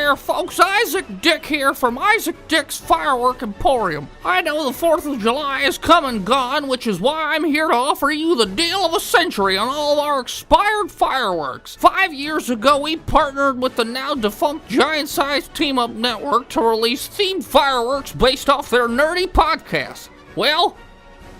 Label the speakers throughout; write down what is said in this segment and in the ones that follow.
Speaker 1: there, folks. Isaac Dick here from Isaac Dick's Firework Emporium. I know the 4th of July is come and gone, which is why I'm here to offer you the deal of a century on all of our expired fireworks. 5 years ago, we partnered with the now defunct Giant Size Team Up Network to release themed fireworks based off their nerdy podcast. Well,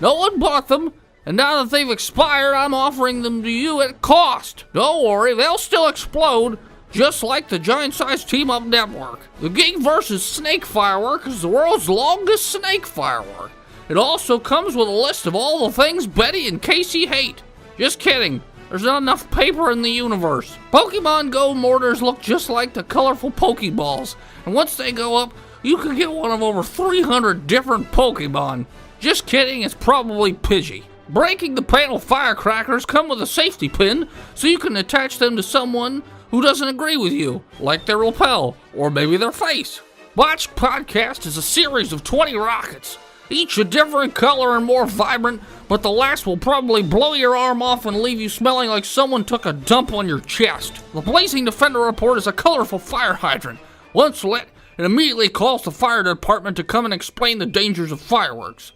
Speaker 1: no one bought them, and now that they've expired, I'm offering them to you at cost. Don't worry, they'll still explode, just like the Giant Size Team Up Network. The Geek vs. Snake firework is the world's longest snake firework. It also comes with a list of all the things Betty and Casey hate. Just kidding, there's not enough paper in the universe. Pokemon Go mortars look just like the colorful Pokeballs, and once they go up, you can get one of over 300 different Pokemon. Just kidding, it's probably Pidgey. Breaking the panel firecrackers come with a safety pin, so you can attach them to someone who doesn't agree with you, like their lapel, or maybe their face. Botched Podcast is a series of 20 rockets, each a different color and more vibrant, but the last will probably blow your arm off and leave you smelling like someone took a dump on your chest. The Blazing Defender Report is a colorful fire hydrant. Once lit, it immediately calls the fire department to come and explain the dangers of fireworks.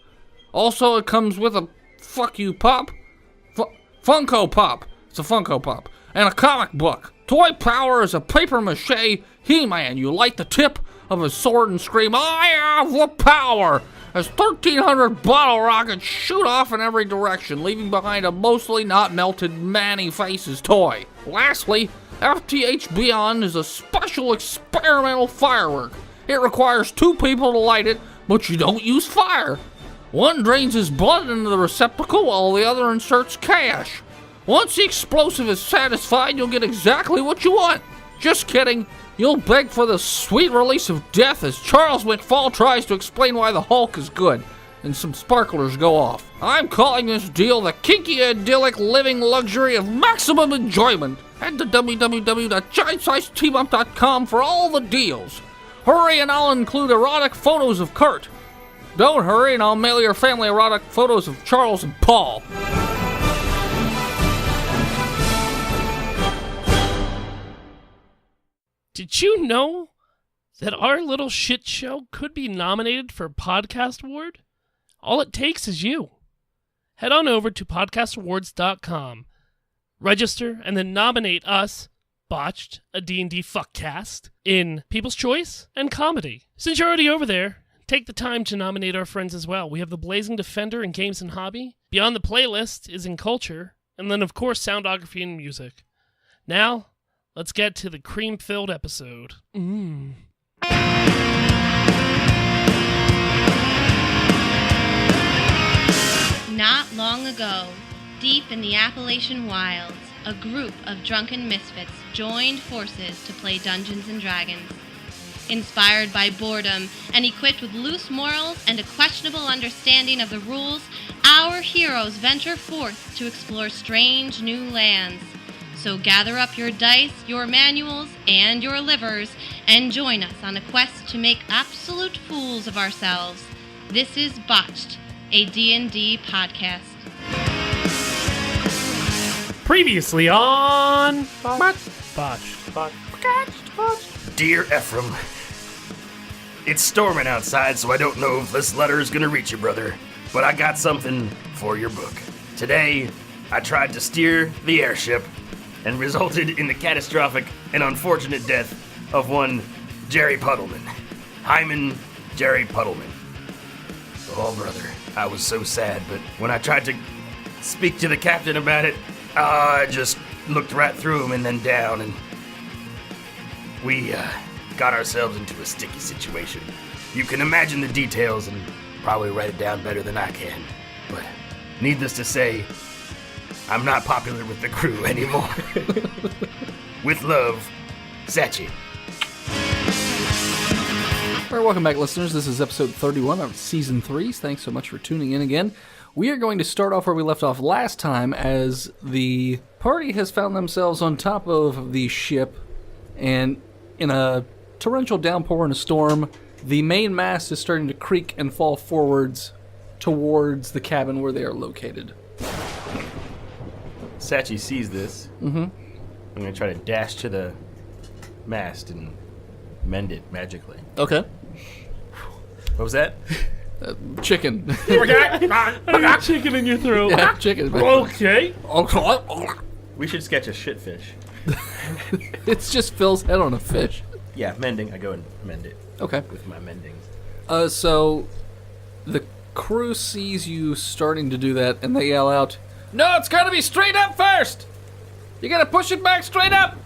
Speaker 1: Also, it comes with a Fuck You Pop? Funko Pop. It's a Funko Pop. And a comic book. Toy Power is a papier-mâché He-Man. You light the tip of his sword and scream, I have the power! As 1,300 bottle rockets shoot off in every direction, leaving behind a mostly not melted Manny Faces toy. Lastly, FTH Beyond is a special experimental firework. It requires 2 people to light it, but you don't use fire. One drains his blood into the receptacle while the other inserts cash. Once the explosive is satisfied, you'll get exactly what you want. Just kidding. You'll beg for the sweet release of death as Charles McFall tries to explain why the Hulk is good, and some sparklers go off. I'm calling this deal the kinky, idyllic living luxury of maximum enjoyment. Head to www.giantsizeteamup.com for all the deals. Hurry and I'll include erotic photos of Kurt. Don't hurry and I'll mail your family erotic photos of Charles and Paul.
Speaker 2: Did you know that our little shit show could be nominated for a podcast award? All it takes is you. Head on over to podcastawards.com, register, and then nominate us, Botched, a D&D fuckcast, in People's Choice and Comedy. Since you're already over there, take the time to nominate our friends as well. We have the Blazing Defender in Games and Hobby. Beyond the Playlist is in Culture. And then, of course, Soundography and Music. Now, let's get to the cream-filled episode.
Speaker 3: Not long ago, deep in the Appalachian wilds, a group of drunken misfits joined forces to play Dungeons & Dragons. Inspired by boredom and equipped with loose morals and a questionable understanding of the rules, our heroes venture forth to explore strange new lands. So gather up your dice, your manuals, and your livers, and join us on a quest to make absolute fools of ourselves. This is Botched, a D&D podcast.
Speaker 2: Previously on...
Speaker 4: Botched. Dear Ephraim, it's storming outside, so I don't know if this letter is gonna reach you, brother. But I got something for your book. Today, I tried to steer the airship and resulted in the catastrophic and unfortunate death of one Jerry Puddleman. Hyman Jerry Puddleman. Oh, brother, I was so sad, but when I tried to speak to the captain about it, I just looked right through him and then down, and we got ourselves into a sticky situation. You can imagine the details and probably write it down better than I can, but needless to say, I'm not popular with the crew anymore. With love, Sachi.
Speaker 1: All right, welcome back, listeners. This is episode 31 of Season 3. Thanks so much for tuning in again. We are going to start off where we left off last time, as the party has found themselves on top of the ship, and in a torrential downpour and a storm, the main mast is starting to creak and fall forwards towards the cabin where they are located.
Speaker 4: Sachi sees this. I'm going to try to dash to the mast and mend it magically.
Speaker 1: Okay.
Speaker 4: What was that?
Speaker 1: Chicken.
Speaker 2: I got chicken in your throat.
Speaker 1: Yeah, chicken.
Speaker 2: Okay.
Speaker 4: We should sketch a shitfish.
Speaker 1: It's just Phil's head on a fish.
Speaker 4: Yeah, mending. I go and mend it
Speaker 1: Okay.
Speaker 4: with my mending.
Speaker 1: So the crew sees you starting to do that, and they yell out, "No, it's gotta be straight up first! You gotta push it back straight up!"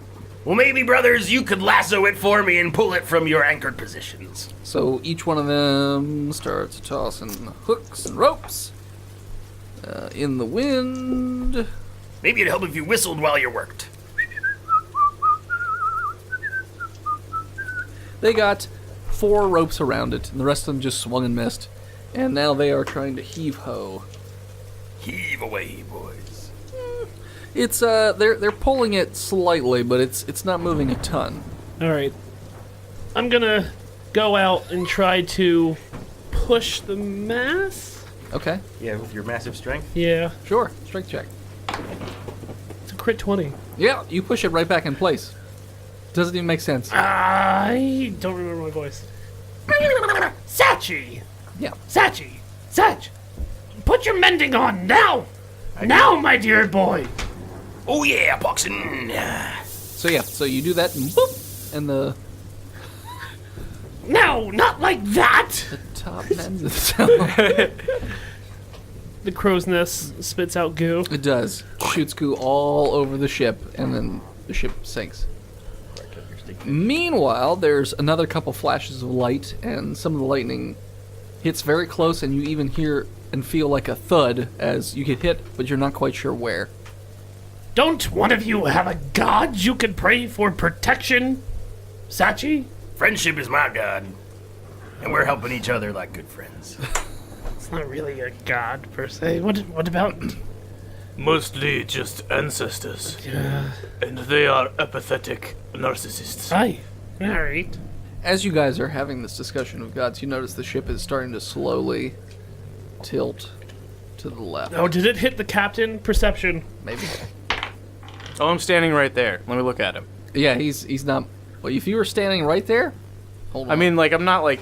Speaker 4: Well, maybe, brothers, you could lasso it for me and pull it from your anchored positions.
Speaker 1: So each one of them starts tossing hooks and ropes in the wind.
Speaker 4: Maybe it'd help if you whistled while you worked.
Speaker 1: They got 4 ropes around it, and the rest of them just swung and missed. And now they are trying to heave-ho.
Speaker 4: Heave away, boys.
Speaker 1: It's they're pulling it slightly, but it's not moving a ton.
Speaker 2: All right. I'm gonna go out and try to push the mast.
Speaker 1: Okay,
Speaker 4: Yeah, with your massive strength.
Speaker 2: Yeah,
Speaker 1: sure. Strength check.
Speaker 2: it's a crit 20.
Speaker 1: Yeah, you push it right back in place. Doesn't even make sense.
Speaker 2: I don't remember my voice. Sachi!
Speaker 1: Yeah.
Speaker 2: Sachi! Sach! Put your mending on now! Now, my dear boy!
Speaker 4: Oh yeah, boxing.
Speaker 1: So yeah, so you do that, and boop, and the
Speaker 2: No, not like that!
Speaker 1: top ends of the sound.
Speaker 2: The crow's nest spits out goo.
Speaker 1: It does. Shoots goo all over the ship, and then the ship sinks. Meanwhile, there's another couple flashes of light, and some of the lightning hits very close, and you even hear and feel like a thud as you get hit, but you're not quite sure where.
Speaker 2: Don't one of you have a god you could pray for protection? Sachi?
Speaker 4: Friendship is my god, and we're helping each other like good friends.
Speaker 2: It's not really a god, per se. What about...
Speaker 5: Mostly just ancestors.
Speaker 2: Yeah.
Speaker 5: And they are apathetic narcissists.
Speaker 2: Aye. Alright.
Speaker 1: As you guys are having this discussion of gods, you notice the ship is starting to slowly tilt to the left.
Speaker 2: Oh, did it hit the captain? Perception.
Speaker 1: Maybe.
Speaker 5: Oh, I'm standing right there. Let me look at him.
Speaker 1: Yeah, he's not... Well, if you were standing right there... Hold on.
Speaker 5: I mean, like, I'm not, like,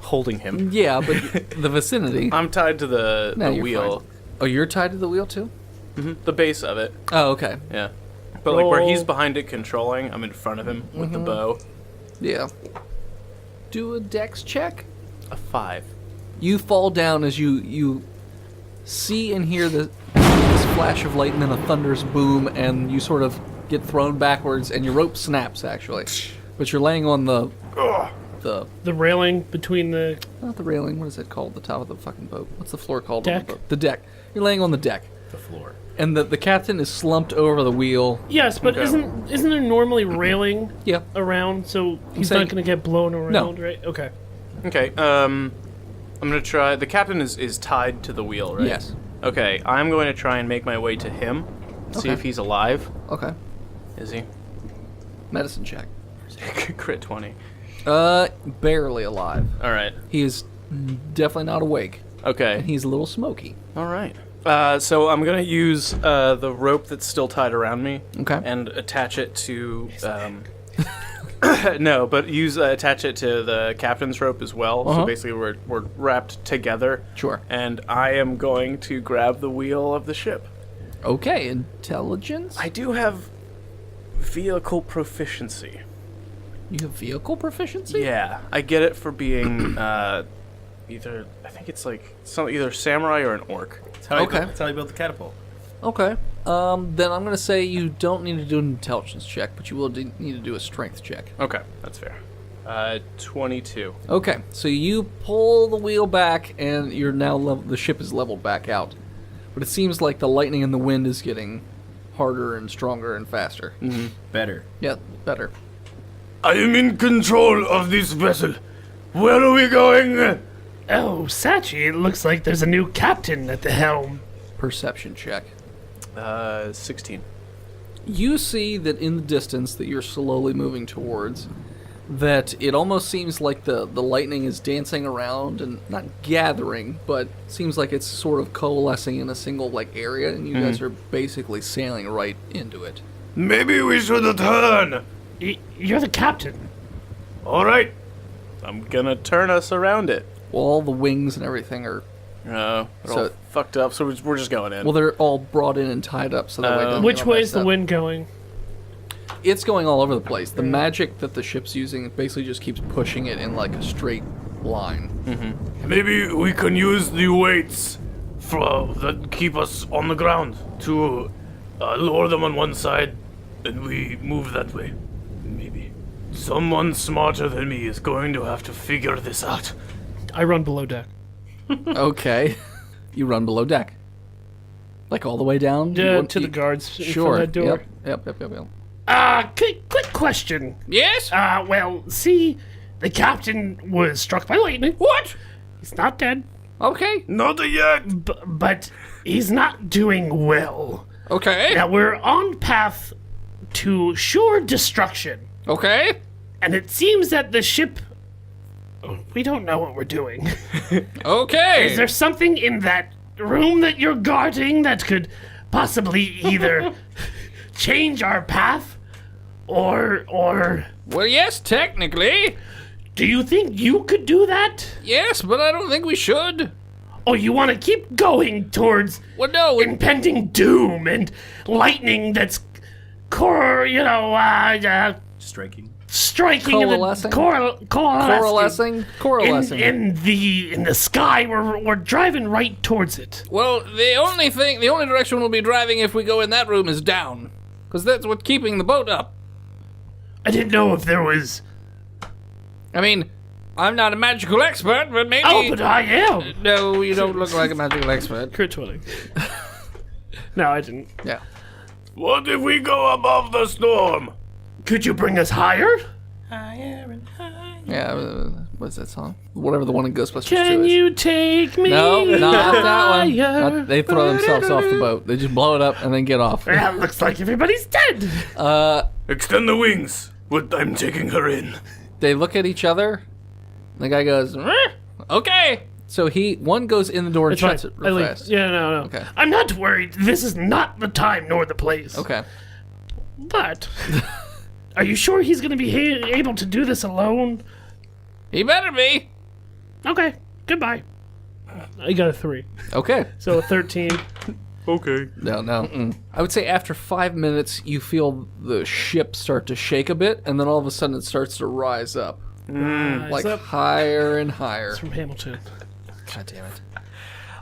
Speaker 5: holding him.
Speaker 1: Yeah, but the vicinity...
Speaker 5: I'm tied to the
Speaker 1: No, you're
Speaker 5: wheel.
Speaker 1: fine. Oh, you're tied to the wheel, too?
Speaker 5: The base of it.
Speaker 1: Oh, okay.
Speaker 5: Yeah. But, like, where he's
Speaker 2: Roll.
Speaker 5: behind it controlling, I'm in front of him with the bow.
Speaker 1: Yeah. Do a dex check.
Speaker 5: A 5.
Speaker 1: You fall down as you see and hear this flash of light and then a thunderous boom, and you sort of get thrown backwards, and your rope snaps, actually. But you're laying on the
Speaker 2: The railing between the...
Speaker 1: not the railing, what is it called? The top of the fucking boat. What's the floor called?
Speaker 2: Deck.
Speaker 1: On the boat? The deck. You're laying on the deck.
Speaker 4: The floor.
Speaker 1: And the captain is slumped over the wheel.
Speaker 2: Yes, but
Speaker 5: Okay.
Speaker 2: isn't there normally railing
Speaker 1: Yeah.
Speaker 2: around, so he's
Speaker 1: saying-
Speaker 2: not going to get blown around, right? Okay.
Speaker 5: Okay, I'm gonna try... The captain is tied to the wheel, right?
Speaker 1: Yes.
Speaker 5: Okay, I'm going to try and make my way to him. See
Speaker 1: Okay.
Speaker 5: if he's alive.
Speaker 1: Okay.
Speaker 5: Is he?
Speaker 1: Medicine check.
Speaker 5: Crit 20.
Speaker 1: Barely alive.
Speaker 5: Alright.
Speaker 1: He is definitely not awake.
Speaker 5: Okay.
Speaker 1: And he's a little smoky.
Speaker 5: Alright. So I'm gonna use the rope that's still tied around me.
Speaker 1: Okay.
Speaker 5: And attach it to no, but attach it to the captain's rope as well.
Speaker 1: Uh-huh.
Speaker 5: So basically we're wrapped together.
Speaker 1: Sure.
Speaker 5: And I am going to grab the wheel of the ship.
Speaker 1: Okay, intelligence?
Speaker 5: I do have vehicle proficiency.
Speaker 1: You have vehicle proficiency?
Speaker 5: Yeah, I get it for being either I think it's like either samurai or an orc.
Speaker 1: Okay.
Speaker 4: That's how you built the catapult.
Speaker 1: Okay. Then I'm going to say you don't need to do an intelligence check, but you will need to do a strength check.
Speaker 5: Okay, that's fair. 22.
Speaker 1: Okay, so you pull the wheel back, and you're now the ship is leveled back out. But it seems like the lightning and the wind is getting harder and stronger and faster.
Speaker 4: Better.
Speaker 1: Yeah, better.
Speaker 5: I am in control of this vessel. Where are we going?
Speaker 2: Oh, Sachi, it looks like there's a new captain at the helm.
Speaker 1: Perception check.
Speaker 5: 16.
Speaker 1: You see that in the distance that you're slowly moving towards, that it almost seems like the lightning is dancing around and not gathering, but seems like it's sort of coalescing in a single like area, and you guys are basically sailing right into it.
Speaker 5: Maybe we should return.
Speaker 2: You're the captain.
Speaker 6: All right.
Speaker 5: I'm gonna turn us around it.
Speaker 7: Well, all the wings and everything are...
Speaker 5: They're
Speaker 7: So-
Speaker 5: all fucked up, so we're just going in.
Speaker 7: Well, they're all brought in and tied up so that way it doesn't
Speaker 2: Which
Speaker 7: get
Speaker 2: way
Speaker 7: all
Speaker 2: is the
Speaker 7: messed up.
Speaker 2: wind going?
Speaker 7: It's going all over the place. The magic that the ship's using basically just keeps pushing it in like a straight line.
Speaker 6: Maybe we can use the weights that keep us on the ground to lower them on one side, and we move that way. Maybe. Someone smarter than me is going to have to figure this out.
Speaker 2: I run below deck.
Speaker 7: Okay. You run below deck. Like all the way down? You want-
Speaker 2: To the
Speaker 7: you-
Speaker 2: guards in
Speaker 7: Sure.
Speaker 2: front of that door.
Speaker 7: Yep.
Speaker 2: Quick question.
Speaker 1: Yes?
Speaker 2: Well, see, the captain was struck by lightning.
Speaker 1: What?
Speaker 2: He's not dead,
Speaker 1: Okay.
Speaker 6: Not yet!
Speaker 2: but he's not doing well.
Speaker 1: Okay.
Speaker 2: Now, we're on path to sure destruction,
Speaker 1: Okay.
Speaker 2: and it seems that the ship... We don't know what we're doing.
Speaker 1: Okay.
Speaker 2: Is there something in that room that you're guarding that could possibly either change our path or
Speaker 1: Well, yes, technically.
Speaker 2: do you think you could do that?
Speaker 1: Yes, but I don't think we should.
Speaker 2: Or you want to keep going towards
Speaker 1: Well, no.
Speaker 2: impending doom and lightning that's
Speaker 6: Striking.
Speaker 2: striking in the
Speaker 7: Coalescing?
Speaker 2: coalescing
Speaker 7: Coalescing.
Speaker 2: in the sky. We're driving right towards it.
Speaker 1: Well, the only direction we'll be driving if we go in that room is down. Because that's what's keeping the boat up.
Speaker 2: I didn't know if there was...
Speaker 1: I mean, I'm not a magical expert, but maybe...
Speaker 2: Oh, but I am.
Speaker 1: No, you don't look like a magical expert.
Speaker 2: Crit 20. No, I didn't.
Speaker 7: Yeah.
Speaker 6: What if we go above the storm?
Speaker 2: Could you bring us higher?
Speaker 7: Yeah, what's that song? Whatever the one in Ghostbusters 2
Speaker 2: Can
Speaker 7: is.
Speaker 2: you take me
Speaker 7: No, not that one.
Speaker 2: higher?
Speaker 7: They throw themselves off the boat. They just blow it up and then get off.
Speaker 2: Yeah, looks like everybody's dead.
Speaker 6: Extend the wings. I'm taking her in.
Speaker 7: They look at each other. The guy goes, "Meh."
Speaker 1: Okay.
Speaker 7: So one goes in the door and
Speaker 2: It's
Speaker 7: shuts
Speaker 2: fine.
Speaker 7: it
Speaker 2: I
Speaker 7: real
Speaker 2: leave.
Speaker 7: fast.
Speaker 2: Yeah, no.
Speaker 7: Okay.
Speaker 2: I'm not worried. This is not the time nor the place.
Speaker 7: Okay.
Speaker 2: But are you sure he's going to be able to do this alone?
Speaker 1: He better be.
Speaker 2: Okay. Goodbye. I got a 3.
Speaker 7: Okay.
Speaker 2: So a 13.
Speaker 6: Okay.
Speaker 7: No. Mm-mm. I would say after 5 minutes, you feel the ship start to shake a bit, and then all of a sudden it starts to rise up. Like
Speaker 2: up.
Speaker 7: higher and higher.
Speaker 2: From Hamilton.
Speaker 7: God damn it.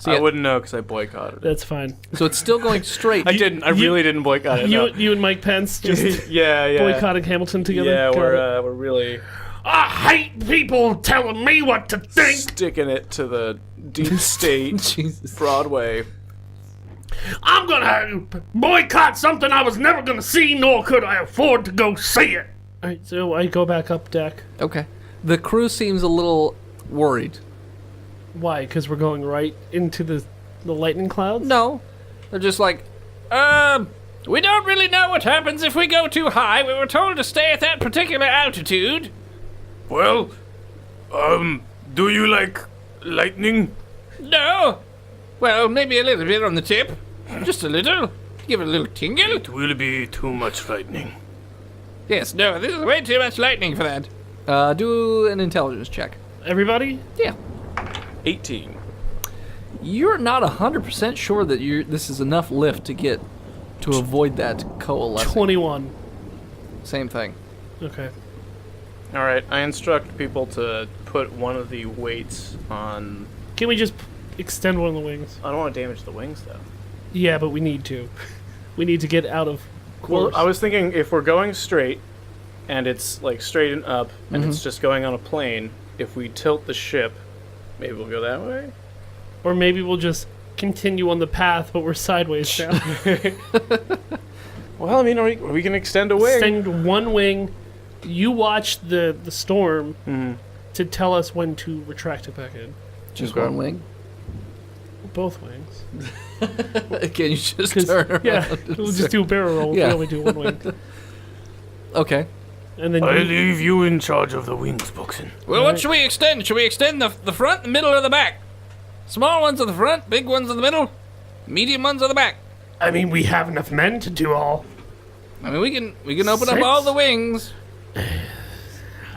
Speaker 5: I wouldn't know because I boycotted it.
Speaker 2: That's fine.
Speaker 7: So it's still going straight.
Speaker 5: I didn't. I really didn't boycott it. no.
Speaker 2: You and Mike Pence just
Speaker 5: yeah.
Speaker 2: boycotting Hamilton together?
Speaker 5: Yeah,
Speaker 2: Got it.
Speaker 5: we're really
Speaker 2: I hate people telling me what to think.
Speaker 5: sticking it to the deep state
Speaker 7: Jesus.
Speaker 5: Broadway.
Speaker 2: I'm gonna boycott something I was never gonna see, nor could I afford to go see it. Alright, so I go back up deck.
Speaker 7: Okay. The crew seems a little worried.
Speaker 2: Why? Because we're going right into the lightning clouds?
Speaker 7: No.
Speaker 1: They're just like, we don't really know what happens if we go too high. We were told to stay at that particular altitude.
Speaker 6: Well, do you like lightning?
Speaker 1: No. Well, maybe a little bit on the tip. Just a little. Give it a little tingle.
Speaker 6: It will be too much lightning.
Speaker 1: Yes, no, this is way too much lightning for that.
Speaker 7: Do an intelligence check.
Speaker 2: Everybody?
Speaker 7: Yeah.
Speaker 5: 18.
Speaker 7: You're not 100% sure that this is enough lift to avoid that coalescing.
Speaker 2: 21.
Speaker 7: Same thing.
Speaker 2: Okay.
Speaker 5: All right. I instruct people to put one of the weights on.
Speaker 2: Can we just extend one of the wings?
Speaker 5: I don't want to damage the wings though.
Speaker 2: Yeah, but we need to. We need to get out of course.
Speaker 5: Well, I was thinking if we're going straight, and it's like straight and up, and it's just going on a plane. If we tilt the ship, maybe we'll go that way.
Speaker 2: Or maybe we'll just continue on the path, but we're sideways now.
Speaker 5: Well, I mean, we can extend a wing.
Speaker 2: Extend one wing. You watch the storm to tell us when to retract it back in.
Speaker 7: Just one wing?
Speaker 2: Both wings.
Speaker 7: Can you just turn around?
Speaker 2: Yeah, we'll just do a barrel roll if
Speaker 7: Yeah.
Speaker 2: we only do one wing.
Speaker 7: Okay.
Speaker 2: And then
Speaker 6: I
Speaker 2: you,
Speaker 6: leave you in charge of the wings, Boxen.
Speaker 1: Well, what should we extend? Should we extend the front, the middle, or the back? Small ones at the front, big ones in the middle, medium ones at the back.
Speaker 2: I mean, we have enough men to do all.
Speaker 1: I mean, we can open up
Speaker 2: 6?
Speaker 1: all the wings.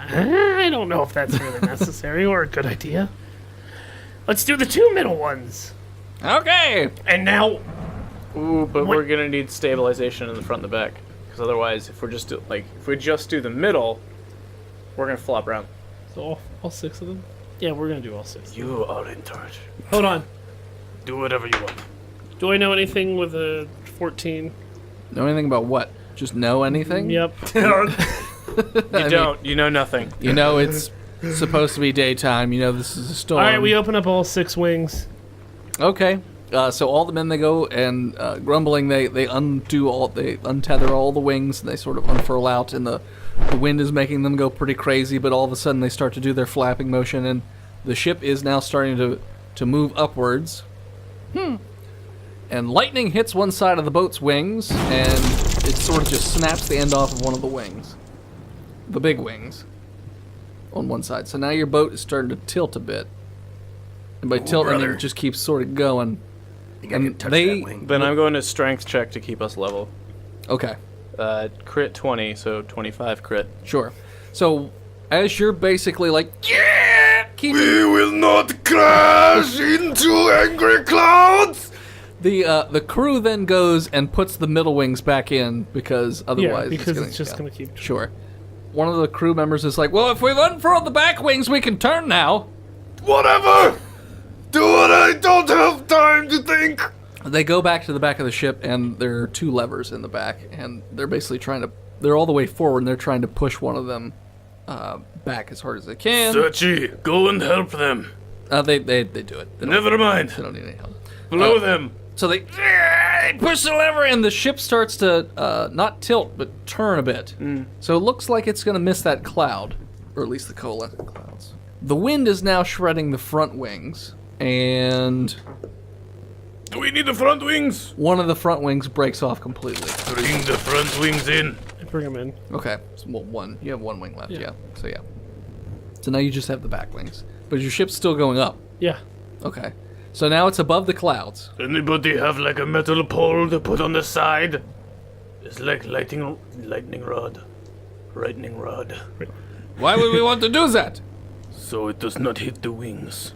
Speaker 2: I don't know if that's really necessary or a good idea. Let's do the 2 middle ones.
Speaker 1: Okay.
Speaker 2: And now,
Speaker 5: Ooh, but we're gonna need stabilization in the front and the back, because otherwise, if we just do the middle, we're gonna flop around.
Speaker 2: so all 6 of them? Yeah, we're gonna do all 6.
Speaker 6: You are in charge.
Speaker 2: Hold on.
Speaker 6: Do whatever you want.
Speaker 2: Do I know anything with a 14?
Speaker 7: Know anything about what? Just know anything?
Speaker 2: Yep.
Speaker 5: You don't. You know nothing.
Speaker 7: You know it's supposed to be daytime. You know this is a storm.
Speaker 2: All right, we open up all 6 wings.
Speaker 7: Okay. So all the men, they go and grumbling, they untether all the wings and they sort of unfurl out, and the wind is making them go pretty crazy. But all of a sudden they start to do their flapping motion, and the ship is now starting to move upwards. And lightning hits one side of the boat's wings, and it sort of just snaps the end off of one of the wings, the big wings, on one side. So now your boat is starting to tilt a bit, and by tilting,
Speaker 4: brother.
Speaker 7: it just keeps sort of going.
Speaker 4: You gotta
Speaker 7: And
Speaker 4: touch
Speaker 7: they-
Speaker 4: that wing.
Speaker 5: Then I'm going to strength check to keep us level.
Speaker 7: Okay.
Speaker 5: Crit 20, so 25 crit.
Speaker 7: Sure. So, as you're basically like, yeah, keep
Speaker 6: We will not crash into angry clouds!
Speaker 7: the crew then goes and puts the middle wings back in because otherwise
Speaker 2: Yeah, because
Speaker 7: gonna,
Speaker 2: it's just going to keep...
Speaker 7: Sure. One of the crew members is like, well, if we've unfurled the back wings, we can turn now.
Speaker 6: Whatever! Do it, I don't have time to think!
Speaker 7: They go back to the back of the ship, and there are 2 levers in the back, and they're basically they're all the way forward, and they're trying to push one of them back as hard as they can.
Speaker 6: Searchy, go and help them.
Speaker 7: They do it. They don't-
Speaker 6: Never mind.
Speaker 7: They don't need any help.
Speaker 6: Blow them.
Speaker 7: So they push the lever, and the ship starts to not tilt, but turn a bit. So it looks like it's going to miss that cloud, or at least the coalescent clouds. The wind is now shredding the front wings, and
Speaker 6: Do we need the front wings?
Speaker 7: one of the front wings breaks off completely.
Speaker 6: Bring the front wings in.
Speaker 2: Bring them in.
Speaker 7: Okay, so, well, one. You have 1 wing left,
Speaker 2: Yeah.
Speaker 7: yeah. So yeah. So now you just have the back wings, but your ship's still going up.
Speaker 2: Yeah.
Speaker 7: Okay. So now it's above the clouds.
Speaker 6: Anybody have like a metal pole to put on the side? It's like lightning rod. Lightning rod.
Speaker 7: Why would we want to do that?
Speaker 6: So it does not hit the wings.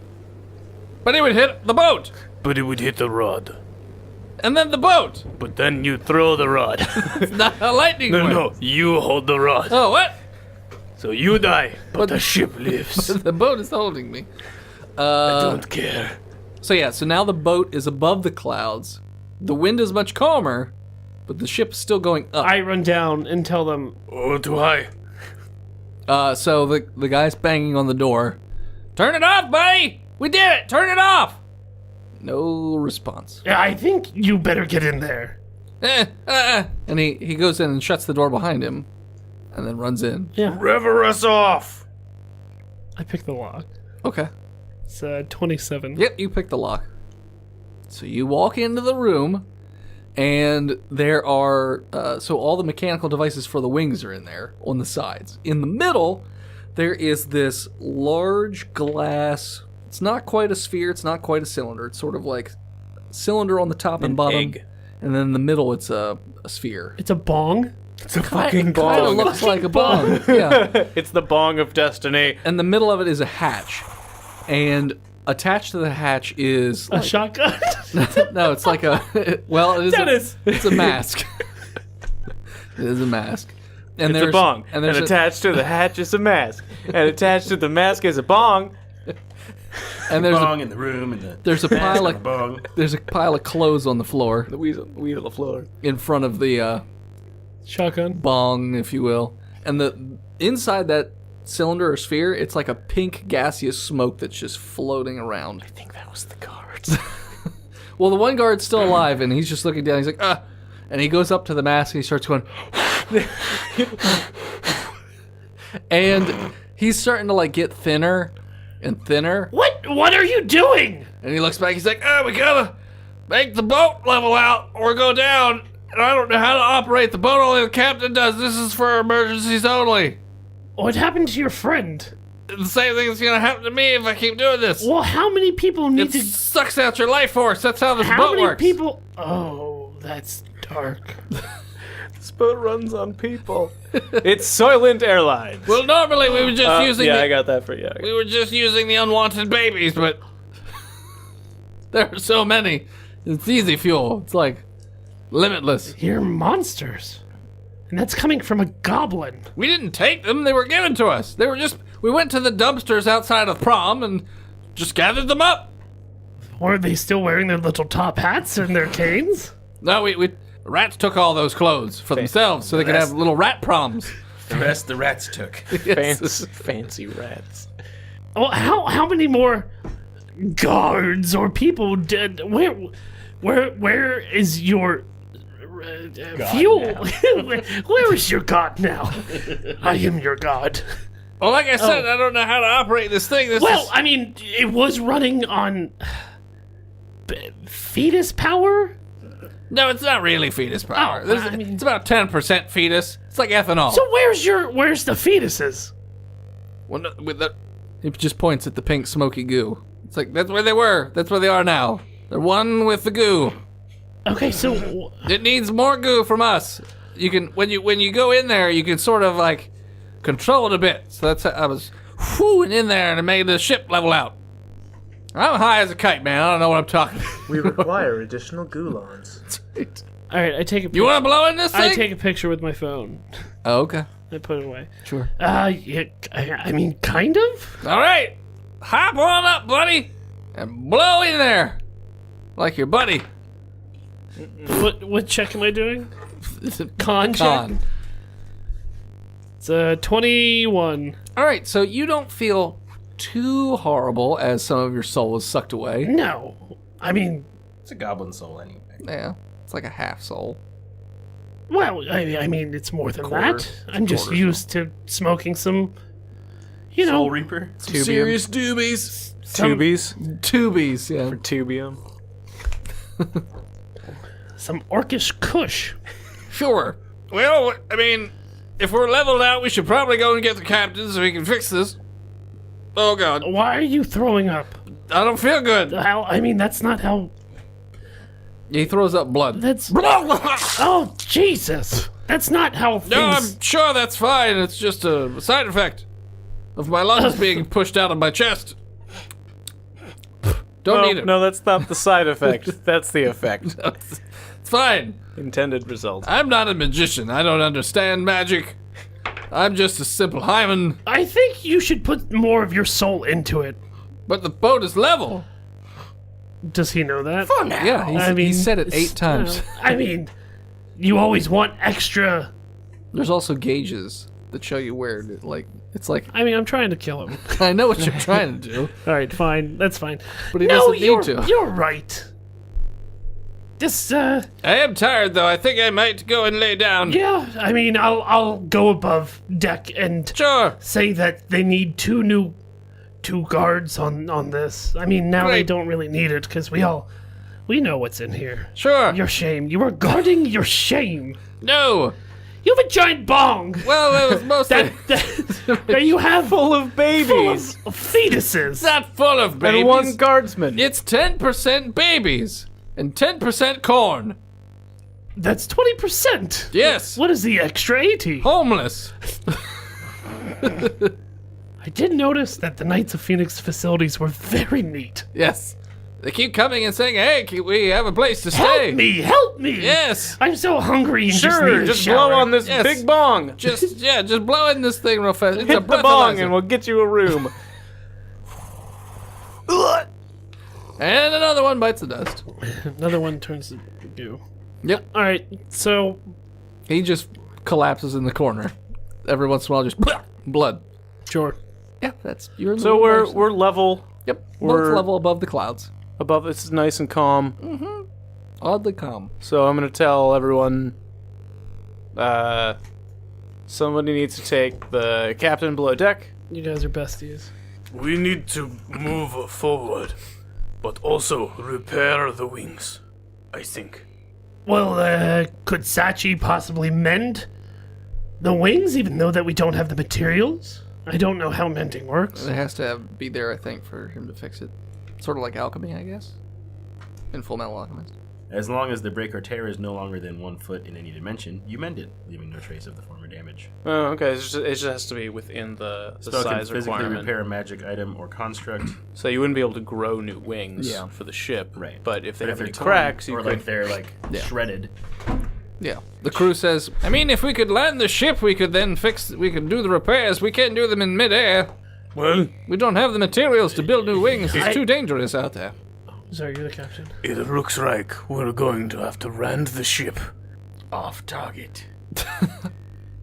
Speaker 7: But it would hit the boat,
Speaker 6: But it would hit the rod.
Speaker 7: and then the boat.
Speaker 6: But then you throw the rod.
Speaker 7: It's not a lightning
Speaker 6: No,
Speaker 7: bolt.
Speaker 6: no, you hold the rod.
Speaker 7: Oh, what?
Speaker 6: So you die, but the ship lives.
Speaker 7: The boat is holding me.
Speaker 6: I don't care.
Speaker 7: So yeah, so now the boat is above the clouds. The wind is much calmer, but the ship is still going up.
Speaker 2: I run down and tell them,
Speaker 6: Oh, too high.
Speaker 7: So the guy's banging on the door. Turn it off, buddy! We did it! Turn it off! No response.
Speaker 2: yeah, I think you better get in there.
Speaker 7: And he goes in and shuts the door behind him, and then runs in.
Speaker 2: Yeah.
Speaker 6: Rever us off.
Speaker 2: I pick the lock.
Speaker 7: Okay.
Speaker 2: It's 27.
Speaker 7: Yep, you pick the lock. So you walk into the room, and there are so all the mechanical devices for the wings are in there on the sides. In the middle, there is this large glass. It's not quite a sphere. It's not quite a cylinder. It's sort of like cylinder on the top and bottom,
Speaker 5: egg.
Speaker 7: and then in the middle it's a sphere.
Speaker 2: It's a bong.
Speaker 5: It's a fucking
Speaker 7: Kind of
Speaker 5: bong.
Speaker 7: looks like a bong. Yeah.
Speaker 5: It's the bong of destiny.
Speaker 7: And the middle of it is a hatch, and attached to the hatch is
Speaker 2: A shotgun.
Speaker 7: no, it's like a well, it is.
Speaker 2: Dennis!
Speaker 7: It's a mask. It is a mask. And
Speaker 5: It's a bong.
Speaker 7: And
Speaker 5: And
Speaker 7: there's
Speaker 5: attached to the hatch is a mask. And attached to the mask is a bong.
Speaker 7: and there's
Speaker 4: Bong in the room and the
Speaker 7: there's a pile of
Speaker 4: bong.
Speaker 7: there's a pile of clothes on the floor
Speaker 5: The weasel on the floor.
Speaker 7: in front of the
Speaker 2: Shotgun.
Speaker 7: bong, if you will. And the inside that cylinder or sphere, it's like a pink gaseous smoke that's just floating around.
Speaker 5: I think that was the guards.
Speaker 7: Well, the one guard's still alive, and he's just looking down. He's like, ah. And he goes up to the mask, and he starts going, and he's starting to, like, get thinner and thinner.
Speaker 2: What are you doing?
Speaker 7: And he looks back, he's like, we gotta make the boat level out or go down. And I don't know how to operate the boat, only the captain does. This is for emergencies only.
Speaker 2: What happened to your friend?
Speaker 7: The same thing is gonna happen to me if I keep doing this.
Speaker 2: Well, how many people need
Speaker 7: It sucks out your life force. That's how this
Speaker 2: How
Speaker 7: boat
Speaker 2: many
Speaker 7: works.
Speaker 2: people? Oh, that's dark.
Speaker 5: This boat runs on people. It's Soylent Airlines.
Speaker 7: Well, normally we were just using.
Speaker 5: Yeah, I got that for you.
Speaker 7: We were just using the unwanted babies, but there are so many. It's easy fuel. It's like limitless.
Speaker 2: You're monsters. And that's coming from a goblin.
Speaker 7: We didn't take them. They were given to us. They were just. We went to the dumpsters outside of prom and just gathered them up.
Speaker 2: Or are they still wearing their little top hats and their canes?
Speaker 7: No, we rats took all those clothes for themselves so they could have little rat proms.
Speaker 4: The rest the rats took.
Speaker 5: Fancy rats.
Speaker 2: Well, how many more guards or people did? Where is your fuel? Where is your god now? I am your god.
Speaker 7: Well, like I said, I don't know how to operate this thing.
Speaker 2: I mean, it was running on fetus power.
Speaker 7: No, it's not really fetus power.
Speaker 2: Oh, I mean-
Speaker 7: It's about 10% fetus. It's like ethanol.
Speaker 2: So where's the fetuses?
Speaker 7: Well, no, it just points at the pink smoky goo. It's like, that's where they were. That's where they are now. They're one with the goo.
Speaker 2: Okay, so
Speaker 7: It needs more goo from us. You can, when you go in there, you can sort of like control it a bit. So that's how I was whooing in there and it made the ship level out. I'm high as a kite, man. I don't know what I'm talking about.
Speaker 5: We require additional goulons.
Speaker 2: all right, I take a.
Speaker 7: You want to blow in this thing?
Speaker 2: I take a picture with my phone.
Speaker 7: Oh, okay.
Speaker 2: I put it away.
Speaker 7: Sure.
Speaker 2: Yeah, I mean, kind of.
Speaker 7: All right. Hop on up, buddy. And blow in there. Like your buddy.
Speaker 2: What check am I doing? Con check. It's 21.
Speaker 7: All right, so you don't feel too horrible as some of your soul is sucked away.
Speaker 2: No, I mean,
Speaker 4: It's a goblin soul anyway.
Speaker 7: Yeah, it's like a half soul.
Speaker 2: well, I mean, it's more than
Speaker 7: Quarter.
Speaker 2: that. I'm just
Speaker 7: Quarter
Speaker 2: used to smoking some, you know,
Speaker 4: Soul Reaper?
Speaker 5: Tubium.
Speaker 7: Serious doobies.
Speaker 5: Tubies.
Speaker 7: Yeah.
Speaker 5: For tubium.
Speaker 2: some orcish kush.
Speaker 7: Sure. Well, I mean, if we're leveled out, we should probably go and get the captain so we can fix this. Oh, God.
Speaker 2: Why are you throwing up?
Speaker 7: I don't feel good.
Speaker 2: How? I mean, that's not how.
Speaker 7: He throws up blood.
Speaker 2: That's.
Speaker 7: No,
Speaker 2: Oh, Jesus! That's not how things.
Speaker 7: I'm sure that's fine. It's just a side effect of my lungs being pushed out of my chest. Don't need it.
Speaker 5: No, that's not the side effect. That's the effect.
Speaker 7: It's fine.
Speaker 5: Intended result.
Speaker 7: I'm not a magician. I don't understand magic. I'm just a simple hymen.
Speaker 2: I think you should put more of your soul into it.
Speaker 7: But the boat is level.
Speaker 2: Does he know that?
Speaker 7: Yeah, he said it 8 times.
Speaker 2: I mean, you always want extra.
Speaker 7: There's also gauges that show you where, it's like,
Speaker 2: I mean, I'm trying to kill him.
Speaker 7: I know what you're trying to do.
Speaker 2: All right, fine. That's fine.
Speaker 7: But he
Speaker 2: no,
Speaker 7: doesn't need
Speaker 2: you're,
Speaker 7: to.
Speaker 2: You're right. This,
Speaker 7: I am tired, though. I think I might go and lay down.
Speaker 2: yeah, I mean, I'll go above deck and
Speaker 7: Sure.
Speaker 2: say that they need two guards on this. I mean, now they
Speaker 7: Great.
Speaker 2: don't really need it because we know what's in here.
Speaker 7: Sure.
Speaker 2: Your shame. You are guarding your shame.
Speaker 7: No.
Speaker 2: You have a giant bong.
Speaker 7: Well, it was mostly
Speaker 2: that you have
Speaker 5: Full of babies.
Speaker 2: full of fetuses.
Speaker 7: not full of babies.
Speaker 5: And one guardsman.
Speaker 7: It's 10% babies and 10% corn.
Speaker 2: That's 20%.
Speaker 7: Yes.
Speaker 2: What is the extra 80?
Speaker 7: Homeless.
Speaker 2: I did notice that the Knights of Phoenix facilities were very neat.
Speaker 7: Yes. They keep coming and saying, hey, we have a place to stay.
Speaker 2: Help me!
Speaker 7: Yes.
Speaker 2: I'm so hungry and just
Speaker 5: Sure,
Speaker 2: need a
Speaker 5: just
Speaker 2: shower.
Speaker 5: blow on this
Speaker 7: Yes.
Speaker 5: big bong.
Speaker 7: Just blow in this thing real fast. It's a
Speaker 5: Hit the bong
Speaker 7: breathalyzer.
Speaker 5: and we'll get you a room.
Speaker 7: And another one bites the dust.
Speaker 2: Another one turns to goo.
Speaker 7: Yep.
Speaker 2: All right, so
Speaker 7: He just collapses in the corner. Every once in a while, just blood.
Speaker 2: sure.
Speaker 7: Yeah, that's you're in the
Speaker 5: So
Speaker 7: room by
Speaker 5: we're
Speaker 7: yourself.
Speaker 5: level
Speaker 7: Yep.
Speaker 5: we're-
Speaker 7: Boat's level above the clouds.
Speaker 5: above. This is nice and calm.
Speaker 7: Oddly calm.
Speaker 5: So I'm gonna tell everyone. Somebody needs to take the captain below deck.
Speaker 2: You guys are besties.
Speaker 6: We need to move forward, but also repair the wings, I think.
Speaker 2: Well, could Sachi possibly mend the wings, even though that we don't have the materials? I don't know how mending works.
Speaker 7: It has to be there, I think, for him to fix it. Sort of like alchemy, I guess. In Full Metal Alchemist.
Speaker 4: As long as the break or tear is no longer than 1 foot in any dimension, you mend it, leaving no trace of the former damage.
Speaker 5: Oh, okay. It just has to be within the
Speaker 4: Spell can
Speaker 5: size
Speaker 4: physically
Speaker 5: requirement.
Speaker 4: repair a magic item or construct.
Speaker 5: So you wouldn't be able to grow new wings for the ship.
Speaker 4: Right.
Speaker 5: But if they have
Speaker 4: they're
Speaker 5: any
Speaker 4: torn,
Speaker 5: cracks, you
Speaker 4: or
Speaker 5: could...
Speaker 4: like they're like shredded.
Speaker 7: Yeah. The crew says, I mean, if we could land the ship, we could then we could do the repairs. We can't do them in midair.
Speaker 6: Well,
Speaker 7: We don't have the materials to build new wings. It's too dangerous out there.
Speaker 2: Sorry, you're the captain.
Speaker 6: it looks like we're going to have to land the ship.
Speaker 4: Off target.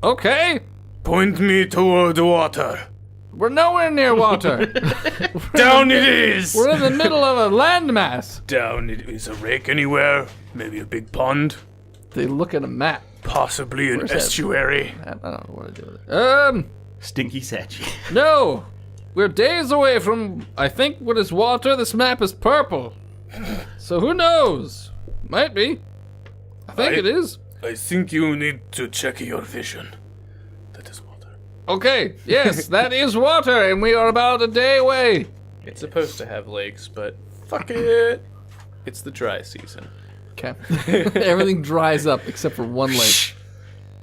Speaker 7: Okay.
Speaker 6: Point me toward the water.
Speaker 7: We're nowhere near water.
Speaker 6: Down it is!
Speaker 7: We're in the middle of a landmass.
Speaker 6: Down it is. A rake anywhere? Maybe a big pond?
Speaker 7: They look at a map.
Speaker 6: Possibly an
Speaker 7: Where's that?
Speaker 6: estuary.
Speaker 7: I don't know what to do with it.
Speaker 4: Stinky Satchy.
Speaker 7: No. We're days away from, I think, what is water. This map is purple. So who knows? Might be. I think it is.
Speaker 6: I think you need to check your vision. That is water.
Speaker 7: Okay, yes, that is water, and we are about a day away.
Speaker 5: It's supposed to have lakes, but fuck it. It's the dry season.
Speaker 7: Okay. Everything dries up except for one lake.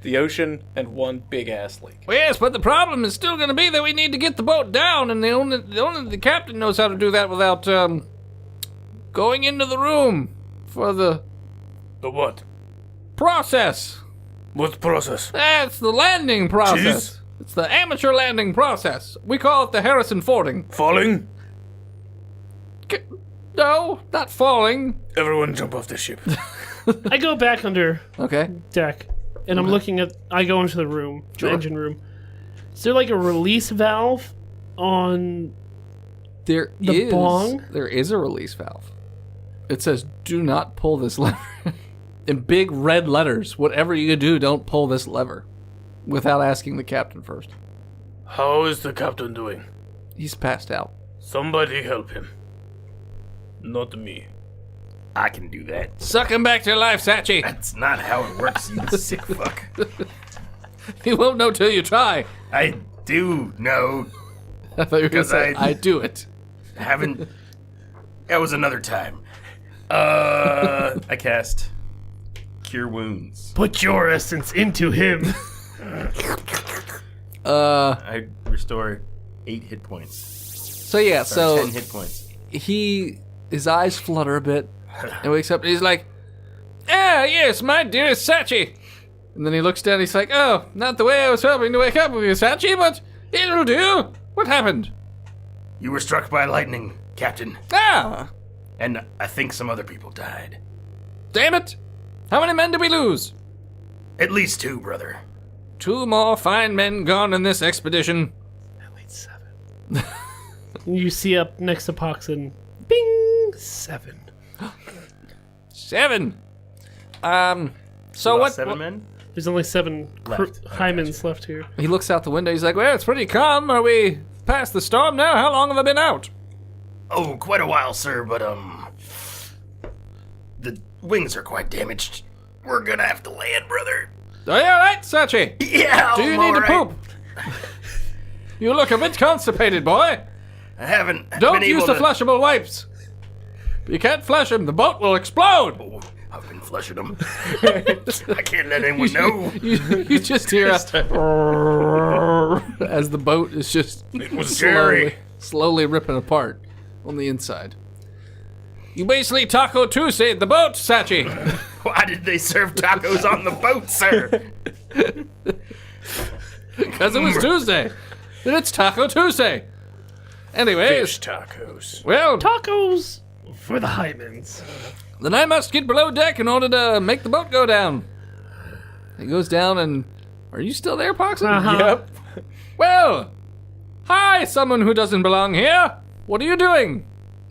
Speaker 5: The ocean and one big-ass lake.
Speaker 7: Well, yes, but the problem is still going to be that we need to get the boat down, and the captain knows how to do that without going into the room for the
Speaker 6: The what?
Speaker 7: process.
Speaker 6: What process?
Speaker 7: That's the landing process.
Speaker 6: Jeez.
Speaker 7: It's the amateur landing process. We call it the Harrison Fording.
Speaker 6: Falling?
Speaker 7: No, not falling.
Speaker 6: Everyone jump off the ship.
Speaker 2: I go back under
Speaker 7: Okay.
Speaker 2: deck, and I'm looking at. I go into the room, the engine room. Is there like a release valve on?
Speaker 7: There
Speaker 2: The bong?
Speaker 7: There is a release valve. It says, "Do not pull this lever." In big red letters. Whatever you do, don't pull this lever, without asking the captain first.
Speaker 6: How is the captain doing?
Speaker 7: He's passed out.
Speaker 6: Somebody help him. Not me.
Speaker 4: I can do that.
Speaker 7: Suck him back to life, Satchy.
Speaker 4: That's not how it works, you sick fuck.
Speaker 7: You won't know till you try.
Speaker 4: I do know.
Speaker 7: I thought you were going to
Speaker 4: Because
Speaker 7: say,
Speaker 4: I-
Speaker 7: I do it.
Speaker 4: Haven't. That was another time. I cast Cure Wounds.
Speaker 2: Put your essence into him.
Speaker 4: I restore 8 hit points.
Speaker 7: So yeah,
Speaker 4: Sorry,
Speaker 7: so
Speaker 4: 10 hit points.
Speaker 7: his eyes flutter a bit, and wakes up, and he's like, "Ah, yes, my dearest Satchy." And then he looks down, he's like, "Oh, not the way I was hoping to wake up with you, Satchy, but it'll do. What happened?"
Speaker 4: You were struck by lightning, Captain,
Speaker 7: "Ah,
Speaker 4: and I think some other people died.
Speaker 7: damn it. How many men did we lose?"
Speaker 4: At least 2, brother.
Speaker 7: 2 more fine men gone in this expedition.
Speaker 2: You see up next to Poxon, bing, 7.
Speaker 7: 7. So
Speaker 4: Lost
Speaker 7: what?
Speaker 4: 7 men?
Speaker 2: There's only 7
Speaker 4: Left. Oh,
Speaker 2: Hymens left here.
Speaker 7: He looks out the window, he's like, "Well, it's pretty calm. Are we past the storm now? How long have I been out?"
Speaker 4: Oh, quite a while, sir, but, the wings are quite damaged. We're gonna have to land, brother.
Speaker 7: Are you alright, Satchy?
Speaker 4: Yeah,
Speaker 7: Do you
Speaker 4: I'm
Speaker 7: need to
Speaker 4: alright.
Speaker 7: poop? You look a bit constipated, boy.
Speaker 4: I haven't
Speaker 7: Don't
Speaker 4: been
Speaker 7: use
Speaker 4: able
Speaker 7: the
Speaker 4: to...
Speaker 7: flushable wipes. You can't flush them. The boat will explode.
Speaker 4: Oh, I've been flushing them. I can't let anyone know.
Speaker 7: You just hear as the boat is just
Speaker 6: was scary.
Speaker 7: slowly ripping apart on the inside. You basically Taco Tuesday'd the boat, Satchy.
Speaker 4: Why did they serve tacos on the boat, sir?
Speaker 7: Because it was Tuesday. And it's Taco Tuesday. Anyways,
Speaker 6: Fish tacos.
Speaker 7: well,
Speaker 2: Tacos for the Hymens.
Speaker 7: then I must get below deck in order to make the boat go down. He goes down and... Are you still there, Poxon?
Speaker 2: Uh-huh.
Speaker 5: Yep.
Speaker 7: Well, hi, someone who doesn't belong here. What are you doing?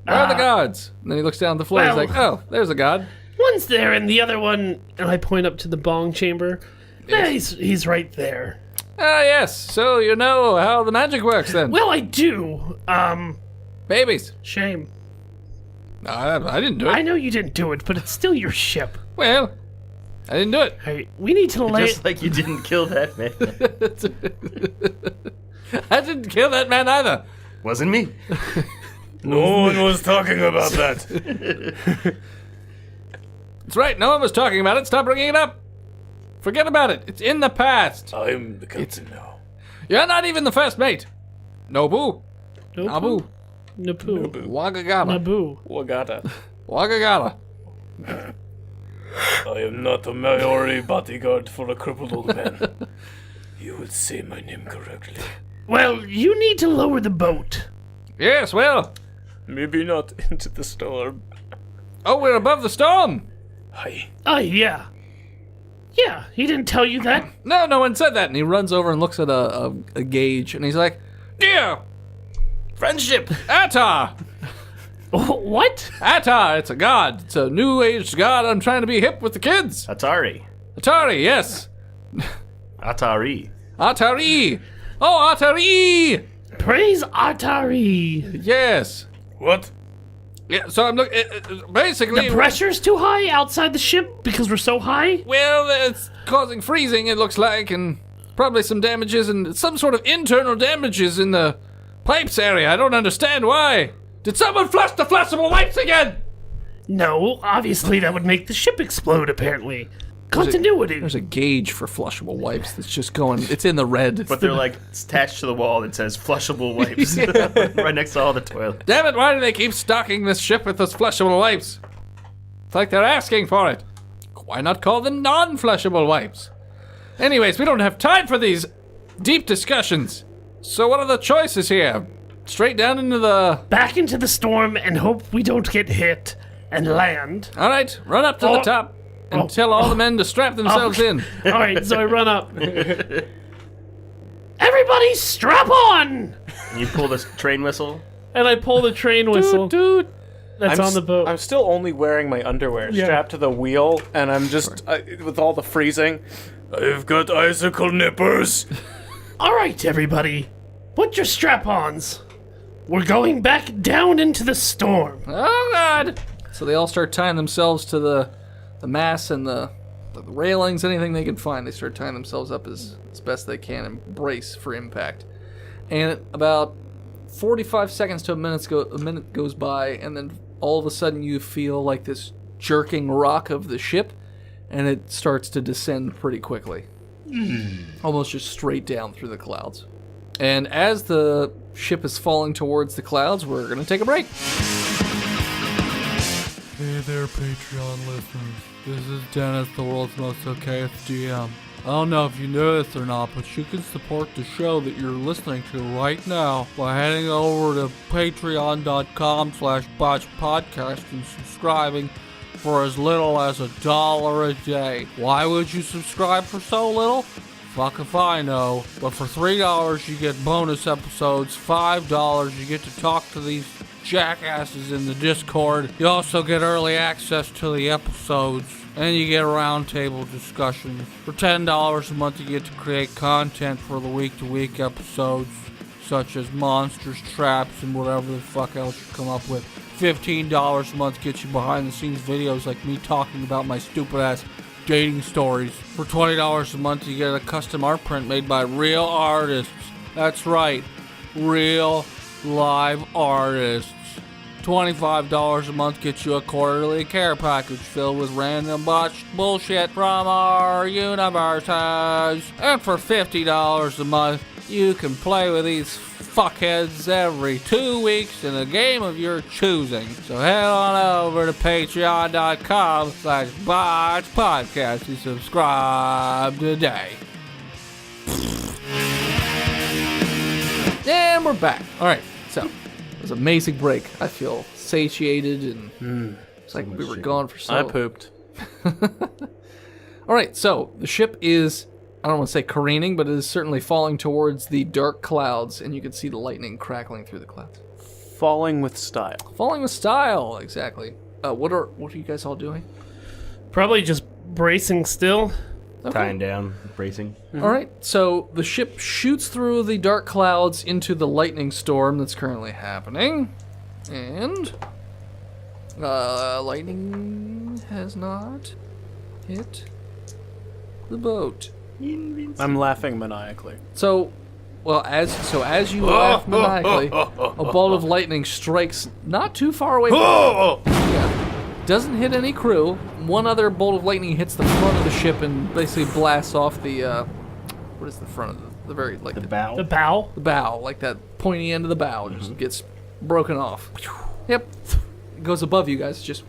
Speaker 7: Where are the gods? And then he looks down at the floor.
Speaker 2: well-
Speaker 7: He's like, oh, there's a god.
Speaker 2: One's there and the other one, and I point up to the bong chamber. Yeah, he's right there.
Speaker 7: Ah, yes. So you know how the magic works then.
Speaker 2: Well, I do.
Speaker 7: Babies.
Speaker 2: Shame.
Speaker 7: I didn't do it.
Speaker 2: I know you didn't do it, but it's still your ship.
Speaker 7: Well, I didn't do it.
Speaker 2: Hey, we need to lay.
Speaker 4: Just like you didn't kill that man.
Speaker 7: I didn't kill that man either.
Speaker 4: Wasn't me.
Speaker 6: No one was talking about that.
Speaker 7: That's right. No one was talking about it. Stop bringing it up. Forget about it. It's in the past.
Speaker 6: I'm the captain now.
Speaker 7: You're not even the first mate. Nobu.
Speaker 2: Nabu.
Speaker 7: Nabu.
Speaker 2: Nabu.
Speaker 7: Wagagama.
Speaker 2: Nabu.
Speaker 5: Wagata.
Speaker 7: Wagagama.
Speaker 6: I am not a Maori bodyguard for a crippled old man. You would say my name correctly.
Speaker 2: Well, you need to lower the boat.
Speaker 7: Yes, well.
Speaker 5: Maybe not into the storm.
Speaker 7: Oh, we're above the storm.
Speaker 6: Hi.
Speaker 2: Oh, yeah. Yeah, he didn't tell you that.
Speaker 7: No, no one said that. And he runs over and looks at a gauge, and he's like, "Dear
Speaker 4: Friendship!
Speaker 7: Ata!
Speaker 2: What?
Speaker 7: Ata, it's a god. It's a new age god. I'm trying to be hip with the kids.
Speaker 4: Atari.
Speaker 7: Atari, yes.
Speaker 4: Atari.
Speaker 7: Atari. Oh, Atari!
Speaker 2: Praise Atari.
Speaker 7: Yes.
Speaker 6: What?
Speaker 7: Yeah, so I'm looking. Basically,
Speaker 2: The pressure's too high outside the ship because we're so high?
Speaker 7: well, it's causing freezing, it looks like, and probably some damages and some sort of internal damages in the pipes area. I don't understand why. Did someone flush the flushable wipes again?
Speaker 2: No, obviously that would make the ship explode, apparently. Continuity.
Speaker 7: There's a gauge for flushable wipes that's just going. It's in the red.
Speaker 4: But they're like attached to the wall that says flushable wipes right next to all the toilets.
Speaker 7: Damn it, why do they keep stocking this ship with those flushable wipes? It's like they're asking for it. Why not call them non-flushable wipes? Anyways, we don't have time for these deep discussions. So what are the choices here? Straight down into the...
Speaker 2: Back into the storm and hope we don't get hit and land.
Speaker 7: All right, run up to the top and tell all the men to strap themselves in.
Speaker 2: All right, so I run up. Everybody strap on!
Speaker 4: You pull this train whistle.
Speaker 2: And I pull the train whistle.
Speaker 7: Dude.
Speaker 2: That's on the boat.
Speaker 5: I'm still only wearing my underwear strapped to the wheel, and I'm just, with all the freezing.
Speaker 6: I've got icicle nippers.
Speaker 2: All right, everybody. Put your strap-ons. We're going back down into the storm.
Speaker 7: Oh, God. So they all start tying themselves to the masts and the railings, anything they can find. They start tying themselves up as best they can and brace for impact. And about 45 seconds to a minute goes by, and then all of a sudden you feel like this jerking rock of the ship, and it starts to descend pretty quickly. Almost just straight down through the clouds. And as the ship is falling towards the clouds, we're going to take a break. Hey there, Patreon listeners. This is Dennis, the world's most okayest DM. I don't know if you know this or not, but you can support the show that you're listening to right now by heading over to patreon.com/botchpodcast and subscribing for as little as $1 a day. Why would you subscribe for so little? Fuck if I know. But for $3 you get bonus episodes, $5 you get to talk to these jackasses in the Discord. You also get early access to the episodes, and you get roundtable discussions. For $10 a month you get to create content for the week-to-week episodes, such as monsters, traps, and whatever the fuck else you come up with. $15 a month gets you behind-the-scenes videos like me talking about my stupid-ass dating stories. For $20 a month you get a custom art print made by real artists. That's right, real live artists. $25 a month gets you a quarterly care package filled with random botched bullshit from our universes. And for $50 a month, you can play with these fuckheads every 2 weeks in a game of your choosing. So head on over to patreon.com/botchpodcast and subscribe today. And we're back. All right, so it was an amazing break. I feel satiated and it's like we were gone for so.
Speaker 5: I pooped.
Speaker 7: All right, so the ship is, I don't want to say careening, but it is certainly falling towards the dark clouds, and you can see the lightning crackling through the clouds.
Speaker 5: Falling with style.
Speaker 7: Falling with style, exactly. What are you guys all doing?
Speaker 2: Probably just bracing still.
Speaker 7: Okay.
Speaker 4: Tying down, bracing.
Speaker 7: All right, so the ship shoots through the dark clouds into the lightning storm that's currently happening, and lightning has not hit the boat.
Speaker 5: I'm laughing maniacally.
Speaker 7: So, as you laugh maniacally, a bolt of lightning strikes not too far away from you. Yeah. Doesn't hit any crew. One other bolt of lightning hits the front of the ship and basically blasts off the, what is the front of the very, like
Speaker 4: The bow.
Speaker 2: The bow?
Speaker 7: the bow, like that pointy end of the bow just gets broken off. Yep. It goes above you guys, just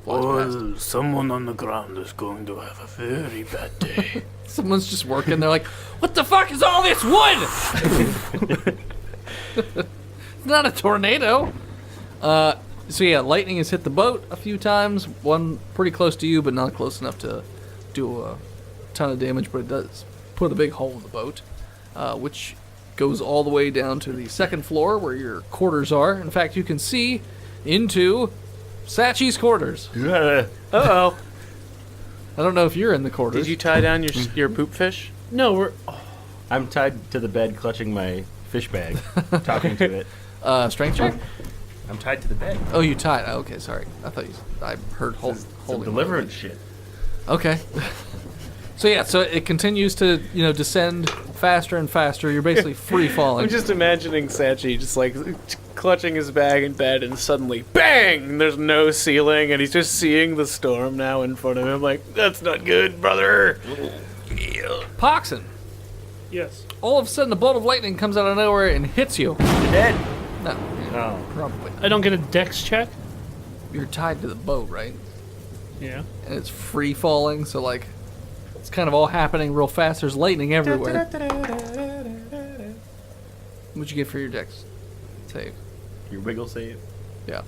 Speaker 7: flies past.
Speaker 6: Someone on the ground is going to have a very bad day.
Speaker 7: Someone's just working. They're like, "What the fuck is all this wood?" It's not a tornado. So yeah, lightning has hit the boat a few times. One pretty close to you, but not close enough to do a ton of damage. But it does put a big hole in the boat, which goes all the way down to the second floor where your quarters are. In fact, you can see into Sachi's quarters.
Speaker 5: Uh-oh.
Speaker 7: I don't know if you're in the quarters.
Speaker 5: Did you tie down your poop fish?
Speaker 2: No, we're.
Speaker 4: I'm tied to the bed, clutching my fish bag, talking to it.
Speaker 7: Strength check?
Speaker 4: I'm tied to the bed.
Speaker 7: Oh, you tied. Oh, okay, sorry. I thought I heard
Speaker 4: Some
Speaker 7: holding.
Speaker 4: deliverance shit.
Speaker 7: Okay. So yeah, so it continues to descend faster and faster. You're basically free falling.
Speaker 5: I'm just imagining Sachi just like clutching his bag in bed and suddenly bang! And there's no ceiling and he's just seeing the storm now in front of him like, that's not good, brother.
Speaker 7: Poxon.
Speaker 2: Yes.
Speaker 7: All of a sudden, a bolt of lightning comes out of nowhere and hits you.
Speaker 4: You're dead.
Speaker 7: No,
Speaker 4: Oh.
Speaker 7: probably.
Speaker 2: I don't get a dex check?
Speaker 7: You're tied to the boat, right?
Speaker 2: Yeah.
Speaker 7: And it's free falling, so like, it's kind of all happening real fast. There's lightning everywhere. What'd you get for your dex save?
Speaker 4: Your wiggle save.
Speaker 7: Yeah.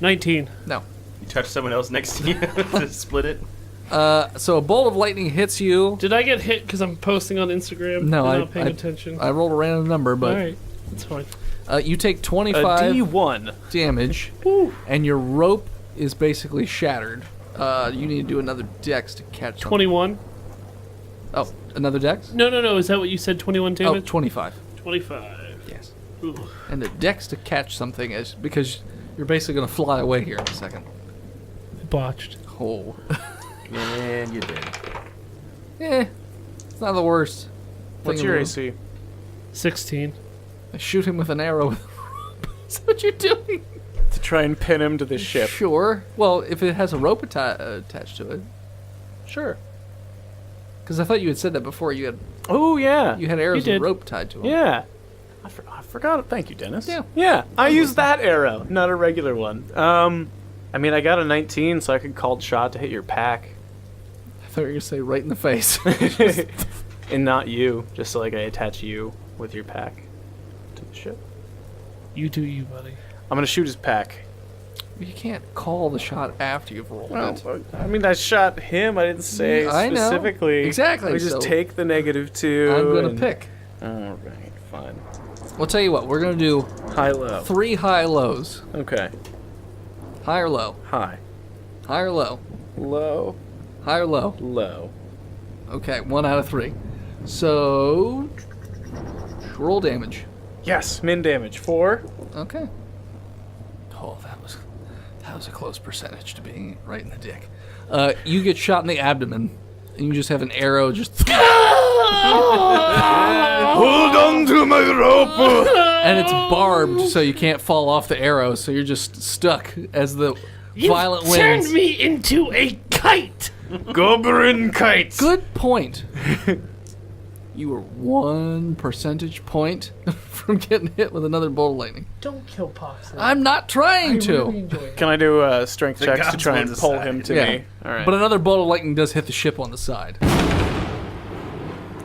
Speaker 2: 19.
Speaker 7: No.
Speaker 4: You touch someone else next to you to split it.
Speaker 7: So a bolt of lightning hits you.
Speaker 2: Did I get hit because I'm posting on Instagram?
Speaker 7: No,
Speaker 2: and not paying attention.
Speaker 7: I rolled a random number, but
Speaker 2: Alright, that's fine.
Speaker 7: you take
Speaker 5: A
Speaker 7: 25
Speaker 5: D1.
Speaker 7: damage, and your rope is basically shattered. You need to do another dex to catch something.
Speaker 2: 21?
Speaker 7: Oh, another dex?
Speaker 2: No. Is that what you said? 21
Speaker 7: Oh,
Speaker 2: damage?
Speaker 7: 25.
Speaker 2: 25.
Speaker 7: Yes.
Speaker 2: Ooh.
Speaker 7: And the dex to catch something is because you're basically going to fly away here in a second.
Speaker 2: Botched.
Speaker 7: Oh.
Speaker 4: And you're dead.
Speaker 7: It's not the worst.
Speaker 5: What's
Speaker 7: thing
Speaker 5: your
Speaker 7: in the
Speaker 5: AC?
Speaker 7: world.
Speaker 2: 16.
Speaker 7: I shoot him with an arrow. Is that what you're doing?
Speaker 5: To try and pin him to the ship.
Speaker 7: Sure. Well, if it has a rope attached to it.
Speaker 5: Sure.
Speaker 7: Because I thought you had said that before. You
Speaker 5: Oh, yeah.
Speaker 7: had arrows
Speaker 2: You
Speaker 7: with
Speaker 2: did.
Speaker 7: rope tied to them.
Speaker 5: Yeah. I forgot. Thank you, Dennis.
Speaker 7: Yeah.
Speaker 5: Yeah, I used that arrow, not a regular one. I mean, I got a 19, so I could called shot to hit your pack.
Speaker 7: I thought you were going to say right in the face.
Speaker 5: And not you, just so like I attach you with your pack to the ship.
Speaker 2: You do you, buddy.
Speaker 5: I'm gonna shoot his pack.
Speaker 7: You can't call the shot after you've rolled it.
Speaker 5: I mean, I shot him. I didn't say
Speaker 7: I know.
Speaker 5: specifically.
Speaker 7: Exactly,
Speaker 5: We just
Speaker 7: so
Speaker 5: take the -2.
Speaker 7: I'm going
Speaker 5: and-
Speaker 7: to pick.
Speaker 5: All right, fine.
Speaker 7: We'll tell you what. We're going to do
Speaker 5: High, low.
Speaker 7: 3 high-lows.
Speaker 5: Okay.
Speaker 7: High or low?
Speaker 5: High,
Speaker 7: High or low?
Speaker 5: low,
Speaker 7: High or low?
Speaker 5: low.
Speaker 7: Okay, 1 out of 3. So, roll damage.
Speaker 5: Yes, min damage 4.
Speaker 7: Okay. Oh, that was a close percentage to being right in the dick. You get shot in the abdomen, and you just have an arrow just,
Speaker 6: Hold on to my rope!
Speaker 7: and it's barbed, so you can't fall off the arrow. So you're just stuck as the violent winds.
Speaker 2: Turned me into a kite!
Speaker 6: Goblin kites!
Speaker 7: Good point. You were 1 percentage point from getting hit with another bolt of lightning.
Speaker 2: Don't kill Pox.
Speaker 7: I'm not trying to.
Speaker 2: Really enjoy it.
Speaker 5: Can I do strength
Speaker 4: The
Speaker 5: checks to
Speaker 4: gods
Speaker 5: try
Speaker 4: will
Speaker 5: and pull
Speaker 4: decide.
Speaker 5: him to
Speaker 7: Yeah.
Speaker 5: me? All right.
Speaker 7: But another bolt of lightning does hit the ship on the side.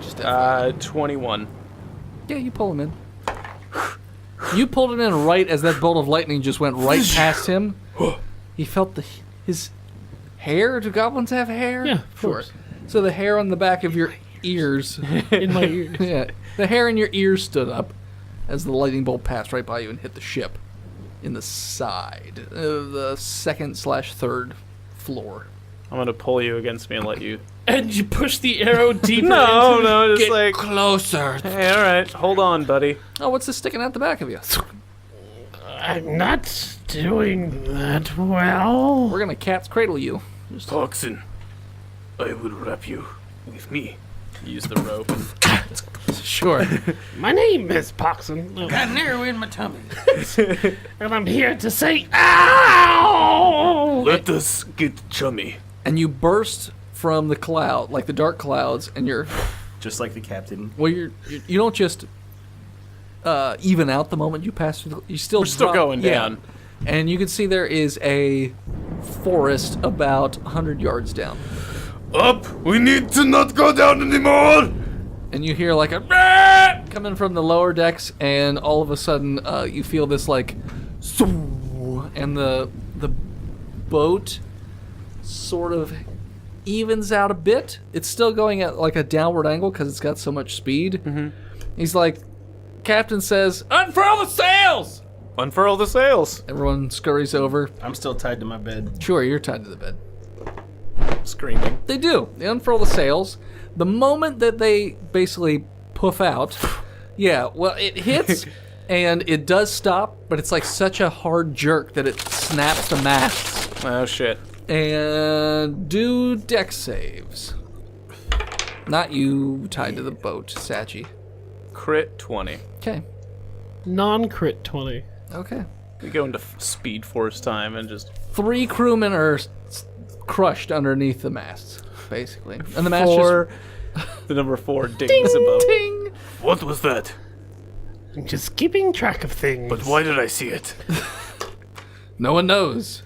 Speaker 7: Just FYI.
Speaker 5: 21.
Speaker 7: Yeah, you pull him in. You pulled him in right as that bolt of lightning just went right past him. He felt his hair. Do goblins have hair?
Speaker 2: Yeah, of course.
Speaker 7: So the hair on the back of your ears,
Speaker 2: In my ears.
Speaker 7: yeah, the hair in your ears stood up as the lightning bolt passed right by you and hit the ship in the side of the 2nd/3rd floor.
Speaker 5: I'm gonna pull you against me and let you.
Speaker 2: And you push the arrow deeper
Speaker 5: No,
Speaker 2: into
Speaker 5: no, just
Speaker 2: Get
Speaker 5: like.
Speaker 7: Closer.
Speaker 5: Hey, all right, hold on, buddy.
Speaker 7: Oh, what's this sticking out the back of you?
Speaker 2: I'm not doing that well.
Speaker 7: We're gonna cat's cradle you.
Speaker 6: Poxon, I will wrap you with me.
Speaker 5: Use the rope.
Speaker 7: Sure.
Speaker 2: My name is Poxon.
Speaker 1: Got an arrow in my tummy.
Speaker 2: And I'm here to say, ow!
Speaker 6: Let us get chummy.
Speaker 7: And you burst from the cloud, like the dark clouds, and you're
Speaker 4: Just like the captain.
Speaker 7: well. You don't just even out the moment you pass through. You still
Speaker 5: We're still going down.
Speaker 7: and you can see there is a forest about 100 yards down,
Speaker 6: Up! We need to not go down anymore!
Speaker 7: and you hear like a "Rah!" coming from the lower decks, and all of a sudden you feel this like, and the boat sort of evens out a bit. It's still going at like a downward angle because it's got so much speed. Mm-hmm. He's like, Captain says, "Unfurl the sails!"
Speaker 5: Unfurl the sails.
Speaker 7: Everyone scurries over.
Speaker 4: I'm still tied to my bed.
Speaker 7: Sure, you're tied to the bed.
Speaker 5: Screaming.
Speaker 7: They do. They unfurl the sails. The moment that they basically poof out, yeah, well, it hits and it does stop, but it's like such a hard jerk that it snaps the masts.
Speaker 5: Oh, shit.
Speaker 7: And do deck saves. Not you tied to the boat, Sachi.
Speaker 5: Crit 20.
Speaker 7: Okay.
Speaker 2: Non-crit 20.
Speaker 7: Okay.
Speaker 5: We go into speed force time and just
Speaker 7: 3 crewmen are crushed underneath the masts, basically. And the mast
Speaker 5: four. The number 4 dings above.
Speaker 7: just... Ding!
Speaker 6: What was that?
Speaker 2: I'm just keeping track of things.
Speaker 6: But why did I see it?
Speaker 7: No one knows.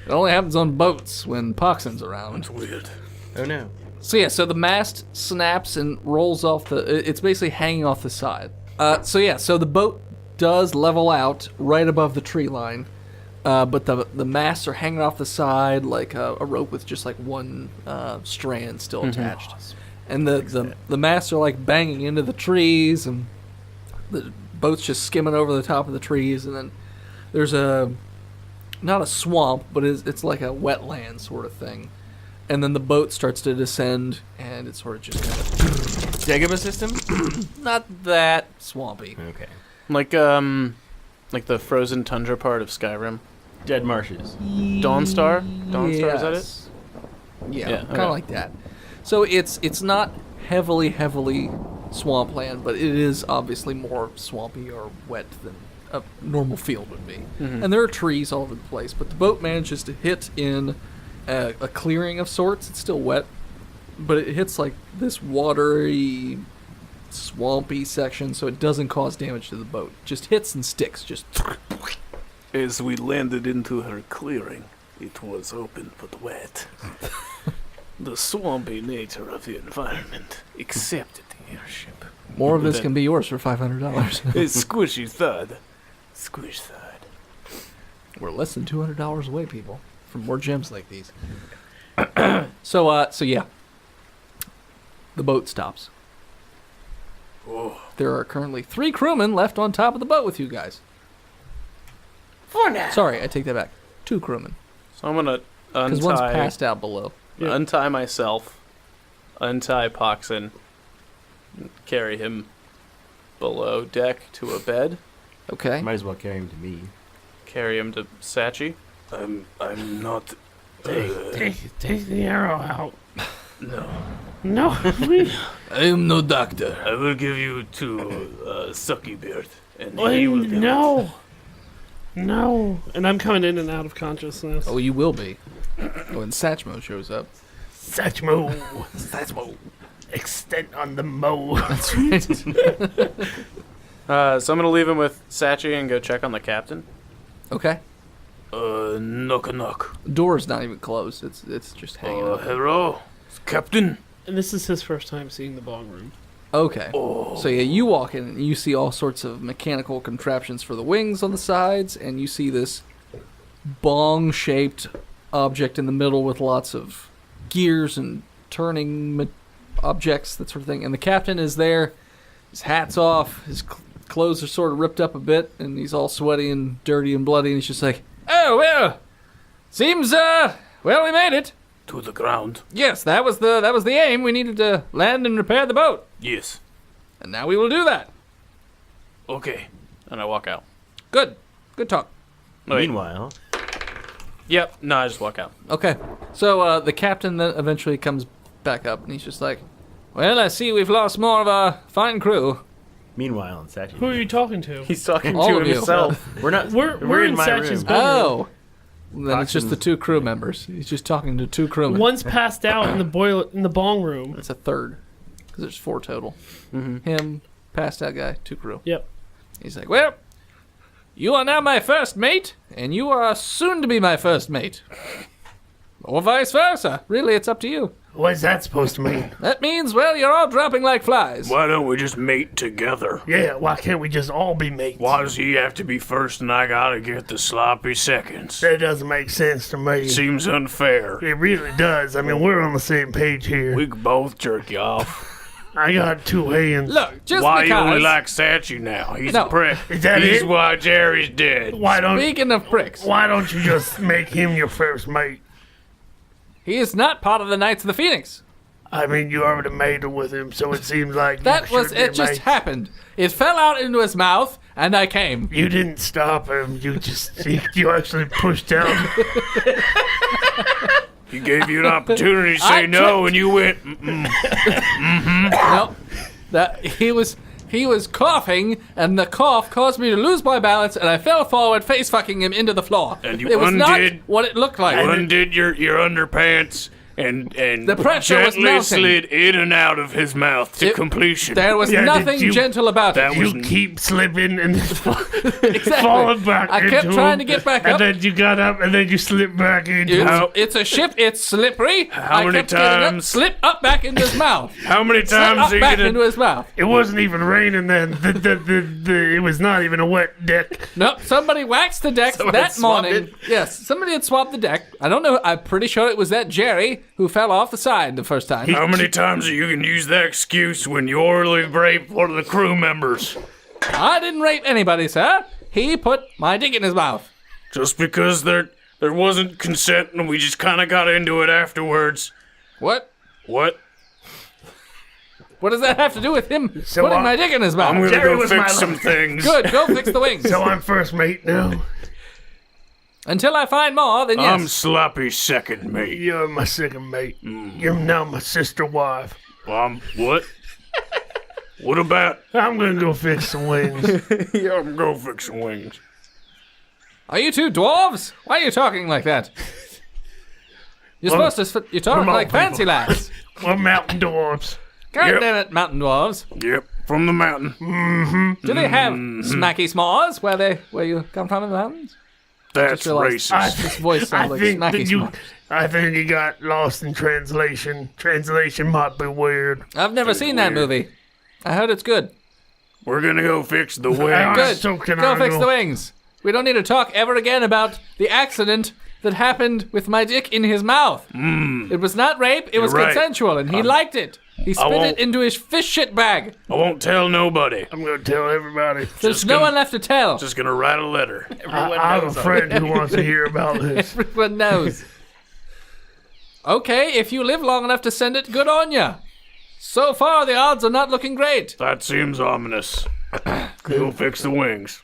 Speaker 7: It only happens on boats when Poxon's around.
Speaker 6: It's weird.
Speaker 4: Oh no.
Speaker 7: So yeah, so the mast snaps and rolls off it's basically hanging off the side. So the boat does level out right above the tree line, but the masts are hanging off the side like a rope with just like one strand still attached. And the masts are like banging into the trees, and the boat's just skimming over the top of the trees, and then there's not a swamp, but it's like a wetland sort of thing. And then the boat starts to descend, and it sort of just kind of...
Speaker 4: Dagobah system?
Speaker 7: Not that swampy.
Speaker 4: Okay.
Speaker 5: Like the frozen tundra part of Skyrim.
Speaker 4: Dead marshes.
Speaker 5: Dawnstar? Dawnstar, is that it?
Speaker 7: Yes. Yeah,
Speaker 5: Yeah,
Speaker 7: kind
Speaker 5: okay.
Speaker 7: of like that. So it's not heavily swampland, but it is obviously more swampy or wet than a normal field would be. And there are trees all over the place, but the boat manages to hit in a clearing of sorts. It's still wet, but it hits like this watery, swampy section, so it doesn't cause damage to the boat. Just hits and sticks. Just
Speaker 6: As we landed into her clearing, it was open but wet. The swampy nature of the environment accepted the airship.
Speaker 7: more of this can be yours for $500.
Speaker 6: A squishy thud. Squish thud.
Speaker 7: We're less than $200 away, people, from more gems like these. So yeah, the boat stops.
Speaker 6: Oh,
Speaker 7: There are currently 3 crewmen left on top of the boat with you guys.
Speaker 1: For now.
Speaker 7: Sorry, I take that back. 2 crewmen,
Speaker 5: So I'm gonna
Speaker 7: because one's
Speaker 5: untie,
Speaker 7: passed out below.
Speaker 5: untie myself, untie Poxon, and carry him below deck to a bed,
Speaker 7: Okay.
Speaker 4: Might as well carry him to me.
Speaker 5: carry him to Sachi.
Speaker 6: I'm not.
Speaker 2: Take the arrow out.
Speaker 6: No.
Speaker 2: No, we...
Speaker 7: I am no doctor.
Speaker 6: I will give you to Sucky Beard, and he will do
Speaker 2: no. No. And I'm coming in and out of consciousness.
Speaker 7: Oh, you will be when Satchmo shows up.
Speaker 2: Satchmo. Satchmo. Extend on the mo.
Speaker 7: That's right.
Speaker 5: So I'm gonna leave him with Sachi and go check on the captain.
Speaker 7: Okay.
Speaker 6: it. Knock a knock.
Speaker 7: Door's not even closed. It's just hanging up.
Speaker 6: Hello, Captain.
Speaker 2: And this is his first time seeing the bong room.
Speaker 7: Okay.
Speaker 6: Oh.
Speaker 7: So yeah, you walk in and you see all sorts of mechanical contraptions for the wings on the sides, and you see this bong-shaped object in the middle with lots of gears and turning objects, that sort of thing. And the captain is there. His hat's off. His clothes are sort of ripped up a bit, and he's all sweaty and dirty and bloody. And he's just like, "Oh well, seems well we made it.
Speaker 6: To the ground.
Speaker 7: Yes, that was the aim. We needed to land and repair the boat,
Speaker 6: Yes.
Speaker 7: and now we will do that.
Speaker 6: Okay.
Speaker 5: And I walk out.
Speaker 7: Good talk."
Speaker 5: Wait.
Speaker 4: Meanwhile,
Speaker 5: Yep. No, I just walk out.
Speaker 7: Okay. So the captain then eventually comes back up, and he's just like, Well, I see we've lost more of our fine crew.
Speaker 8: Meanwhile, in Satch's
Speaker 2: Who are you talking to?
Speaker 5: He's talking
Speaker 7: All
Speaker 5: to
Speaker 7: of you.
Speaker 5: himself.
Speaker 8: We're not.
Speaker 2: We're in
Speaker 8: my
Speaker 2: Satch's
Speaker 8: room.
Speaker 2: bedroom.
Speaker 7: Oh. Then it's just the 2 crew members. He's just talking to 2 crewmen.
Speaker 2: One's passed out in the bong room.
Speaker 7: That's a third. Because there's 4 total. Him, passed out guy, 2 crew.
Speaker 2: Yep.
Speaker 7: He's like, well, you are now my first mate, and you are soon to be my first mate. Or vice versa. Really, it's up to you.
Speaker 6: What's that supposed to mean?
Speaker 7: That means, well, you're all dropping like flies.
Speaker 6: Why don't we just mate together?
Speaker 9: Yeah, why can't we just all be mates?
Speaker 6: Why does he have to be first and I gotta get the sloppy seconds?
Speaker 9: That doesn't make sense to me.
Speaker 6: Seems unfair.
Speaker 9: It really does. I mean, we're on the same page here.
Speaker 6: We could both jerk you off.
Speaker 9: I got 2 hands.
Speaker 7: Look, just
Speaker 6: Why
Speaker 7: because...
Speaker 6: you only like Satchy now? He's
Speaker 7: No.
Speaker 6: a prick.
Speaker 9: Is that
Speaker 6: He's
Speaker 9: it?
Speaker 6: why Jerry's dead.
Speaker 9: Why don't
Speaker 7: Speaking of pricks,
Speaker 9: you just make him your first mate?
Speaker 7: he is not part of the Knights of the Phoenix.
Speaker 9: I mean, you already mated with him, so it seems like
Speaker 7: That
Speaker 9: you
Speaker 7: was...
Speaker 9: should
Speaker 7: It
Speaker 9: be
Speaker 7: just
Speaker 9: mates.
Speaker 7: happened. It fell out into his mouth, and I came.
Speaker 9: You didn't stop him. You just you actually pushed out.
Speaker 6: He gave you an opportunity to
Speaker 7: I
Speaker 6: say no,
Speaker 7: tripped.
Speaker 6: and you went, mm-mm.
Speaker 7: No, that he was coughing, and the cough caused me to lose my balance, and I fell forward, face fucking him into the floor.
Speaker 6: And you
Speaker 7: it was
Speaker 6: undid-
Speaker 7: not what it looked like.
Speaker 6: You undid your underpants and
Speaker 7: The pressure was
Speaker 6: gently
Speaker 7: melting.
Speaker 6: slid in and out of his mouth to
Speaker 7: It-
Speaker 6: completion.
Speaker 7: There was
Speaker 9: Yeah, did
Speaker 7: nothing
Speaker 9: you-
Speaker 7: gentle about
Speaker 6: that
Speaker 7: it.
Speaker 6: was-
Speaker 9: You keep slipping and
Speaker 7: Exactly.
Speaker 9: falling back
Speaker 7: I kept
Speaker 9: into
Speaker 7: trying
Speaker 9: him,
Speaker 7: to get back
Speaker 9: and
Speaker 7: up.
Speaker 9: then you got up, and then you slipped back into him.
Speaker 7: It's a ship. It's slippery.
Speaker 6: How
Speaker 7: I
Speaker 6: many
Speaker 7: kept getting up,
Speaker 6: times-
Speaker 7: slip up back into his mouth.
Speaker 6: How many
Speaker 7: Slip
Speaker 6: times
Speaker 7: up
Speaker 6: are you
Speaker 7: back
Speaker 6: gonna...
Speaker 7: into his mouth.
Speaker 9: It wasn't even raining then. It was not even a wet deck.
Speaker 7: Nope. Somebody waxed the deck
Speaker 8: Someone
Speaker 7: that
Speaker 8: had swabbed
Speaker 7: morning.
Speaker 8: it?
Speaker 7: Yes, somebody had swapped the deck. I don't know. I'm pretty sure it was that Jerry who fell off the side the first time.
Speaker 6: How many times are you gonna use that excuse when you orally raped one of the crew members?
Speaker 7: I didn't rape anybody, sir. He put my dick in his mouth.
Speaker 6: Just because there wasn't consent and we just kind of got into it afterwards.
Speaker 7: What?
Speaker 6: What?
Speaker 7: What does that have to do with him
Speaker 9: So
Speaker 7: putting
Speaker 9: I-
Speaker 7: my dick in his mouth?
Speaker 6: I'm gonna
Speaker 9: Jerry
Speaker 6: go
Speaker 9: was my
Speaker 6: fix some
Speaker 9: love.
Speaker 6: things.
Speaker 7: Good, go fix the wings.
Speaker 9: So I'm first mate now.
Speaker 7: Until I find more, then yes.
Speaker 6: I'm sloppy second mate.
Speaker 9: You're my second mate. You're now my sister wife.
Speaker 6: What? What about...
Speaker 9: I'm gonna go fix some wings.
Speaker 6: Yeah, I'm gonna go fix some wings.
Speaker 7: Are you 2 dwarves? Why are you talking like that? You're supposed to... You're talking
Speaker 9: Come on,
Speaker 7: like fancy
Speaker 9: people.
Speaker 7: lads.
Speaker 9: We're mountain dwarves.
Speaker 7: God
Speaker 6: Yep.
Speaker 7: damn it, mountain dwarves.
Speaker 6: Yep, from the mountain.
Speaker 7: Do they have smacky s'mores where you come from in the mountains?
Speaker 6: That's
Speaker 7: Just realized-
Speaker 6: racist.
Speaker 7: This voice
Speaker 9: I
Speaker 7: sounds like
Speaker 9: think
Speaker 7: smacky
Speaker 9: that you.
Speaker 7: s'mores.
Speaker 9: I think you got lost in translation. Translation might be weird.
Speaker 7: I've never seen that
Speaker 6: weird.
Speaker 7: movie. I heard it's good.
Speaker 6: We're gonna go fix the wings.
Speaker 7: Good.
Speaker 9: So can
Speaker 7: Go
Speaker 9: I
Speaker 7: fix
Speaker 9: go?
Speaker 7: the wings. We don't need to talk ever again about the accident that happened with my dick in his mouth. It was not rape. It was
Speaker 6: right.
Speaker 7: consensual, and he liked it. He spit
Speaker 6: won't-
Speaker 7: it into his fish shit bag.
Speaker 6: I won't tell nobody.
Speaker 9: I'm gonna tell everybody.
Speaker 7: There's no one left to tell.
Speaker 6: Just gonna write a letter.
Speaker 9: I have a friend who wants to hear about this.
Speaker 7: Everyone knows. Okay, if you live long enough to send it, good on ya. So far, the odds are not looking great.
Speaker 6: That seems ominous. Go fix the wings.